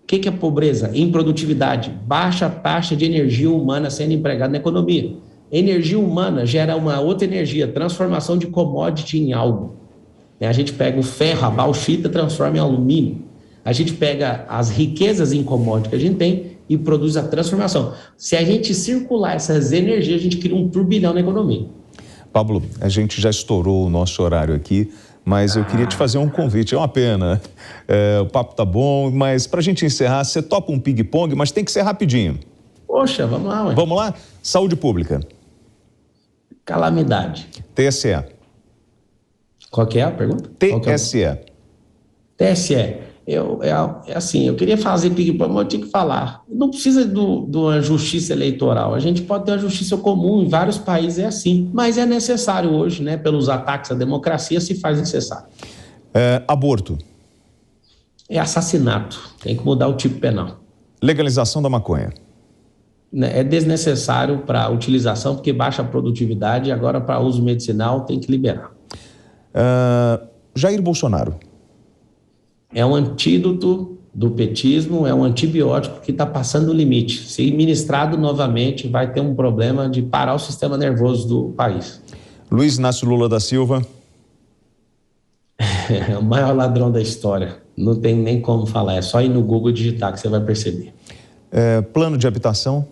O que é pobreza? Improdutividade, baixa taxa de energia humana sendo empregada na economia. Energia humana gera uma outra energia, transformação de commodity em algo. A gente pega o ferro, a bauxita, transforma em alumínio. A gente pega as riquezas em commodity que a gente tem e produz a transformação. Se a gente circular essas energias, a gente cria um turbilhão na economia. Pablo, a gente já estourou o nosso horário aqui, mas eu queria te fazer um convite. É uma pena, o papo tá bom, mas para a gente encerrar, você topa um ping-pong, mas tem que ser rapidinho. Poxa, vamos lá, ué. Vamos lá? Saúde pública. Calamidade. TSE. Qual que é a pergunta? TSE. TSE. Assim, eu queria fazer ping-pong, mas eu tinha que falar. Não precisa de uma justiça eleitoral. A gente pode ter uma justiça comum, em vários países é assim. Mas é necessário hoje, né? Pelos ataques à democracia, se faz necessário. Aborto. É assassinato. Tem que mudar o tipo penal. Legalização da maconha. É desnecessário para utilização, porque baixa a produtividade, e agora para uso medicinal tem que liberar. Jair Bolsonaro. É um antídoto do petismo, é um antibiótico que está passando o limite. Se ministrado novamente, vai ter um problema de parar o sistema nervoso do país. Luiz Inácio Lula da Silva. É o maior ladrão da história. Não tem nem como falar, é só ir no Google digitar que você vai perceber. Plano de habitação.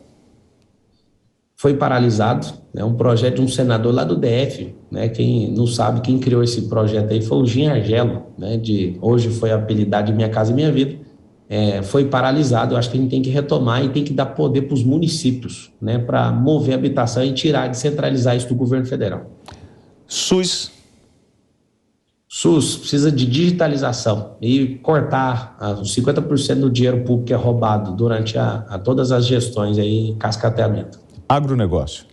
Foi paralisado, é um projeto de um senador lá do DF, né? Quem não sabe, quem criou esse projeto aí foi o Gin Argelo, né? Hoje foi apelidado de Minha Casa e Minha Vida. Foi paralisado. Eu acho que a gente tem que retomar e tem que dar poder para os municípios, né? Para mover a habitação e tirar, descentralizar isso do governo federal. SUS precisa de digitalização e cortar os 50% do dinheiro público que é roubado durante todas as gestões aí, cascateamento. Agronegócio.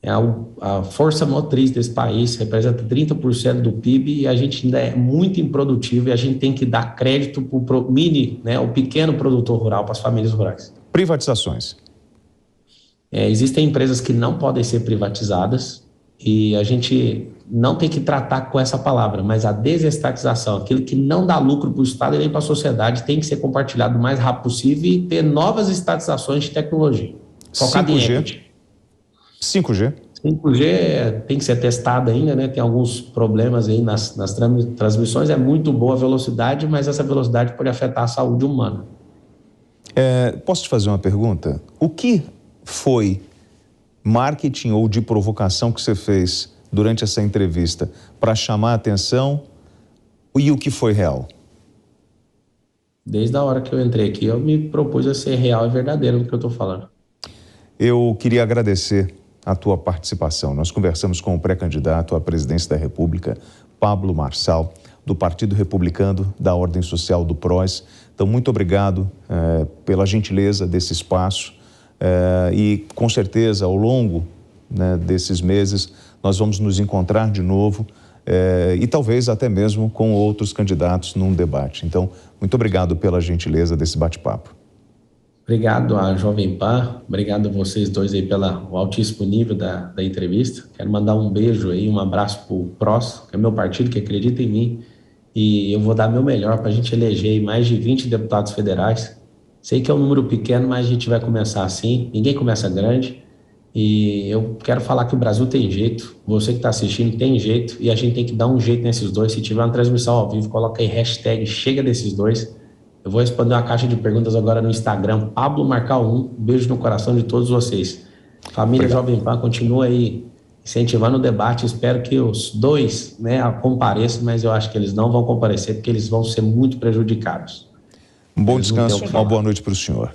a força motriz desse país, representa 30% do PIB e a gente ainda é muito improdutivo e a gente tem que dar crédito para o mini, né, o pequeno produtor rural, para as famílias rurais. Privatizações. Existem empresas que não podem ser privatizadas e a gente não tem que tratar com essa palavra, mas a desestatização, aquilo que não dá lucro para o Estado e nem para a sociedade, tem que ser compartilhado o mais rápido possível e ter novas estatizações de tecnologia. Focado 5G. 5G. 5G tem que ser testado ainda, né? Tem alguns problemas aí nas transmissões. É muito boa a velocidade, mas essa velocidade pode afetar a saúde humana. Posso te fazer uma pergunta? O que foi marketing ou de provocação que você fez durante essa entrevista para chamar a atenção e o que foi real? Desde a hora que eu entrei aqui, eu me propus a ser real e verdadeiro no que eu estou falando. Eu queria agradecer a tua participação. Nós conversamos com o pré-candidato à presidência da República, Pablo Marçal, do Partido Republicano da Ordem Social do PROS. Então, muito obrigado pela gentileza desse espaço e, com certeza, ao longo, né, desses meses, nós vamos nos encontrar de novo e talvez até mesmo com outros candidatos num debate. Então, muito obrigado pela gentileza desse bate-papo. Obrigado à Jovem Pan, obrigado a vocês dois aí pelo altíssimo nível da entrevista. Quero mandar um beijo aí, um abraço para o PROS, que é meu partido, que acredita em mim, e eu vou dar meu melhor para a gente eleger aí mais de 20 deputados federais. Sei que é um número pequeno, mas a gente vai começar assim, ninguém começa grande, e eu quero falar que o Brasil tem jeito, você que está assistindo tem jeito, e a gente tem que dar um jeito nesses dois. Se tiver uma transmissão ao vivo, coloca aí hashtag chega desses dois. Eu vou responder uma caixa de perguntas agora no Instagram, Pablo Marcal 1. Um beijo no coração de todos vocês. Família Obrigado. Jovem Pan continua aí incentivando o debate. Espero que os dois, né, compareçam, mas eu acho que eles não vão comparecer porque eles vão ser muito prejudicados. Um bom descanso, uma boa noite para o senhor.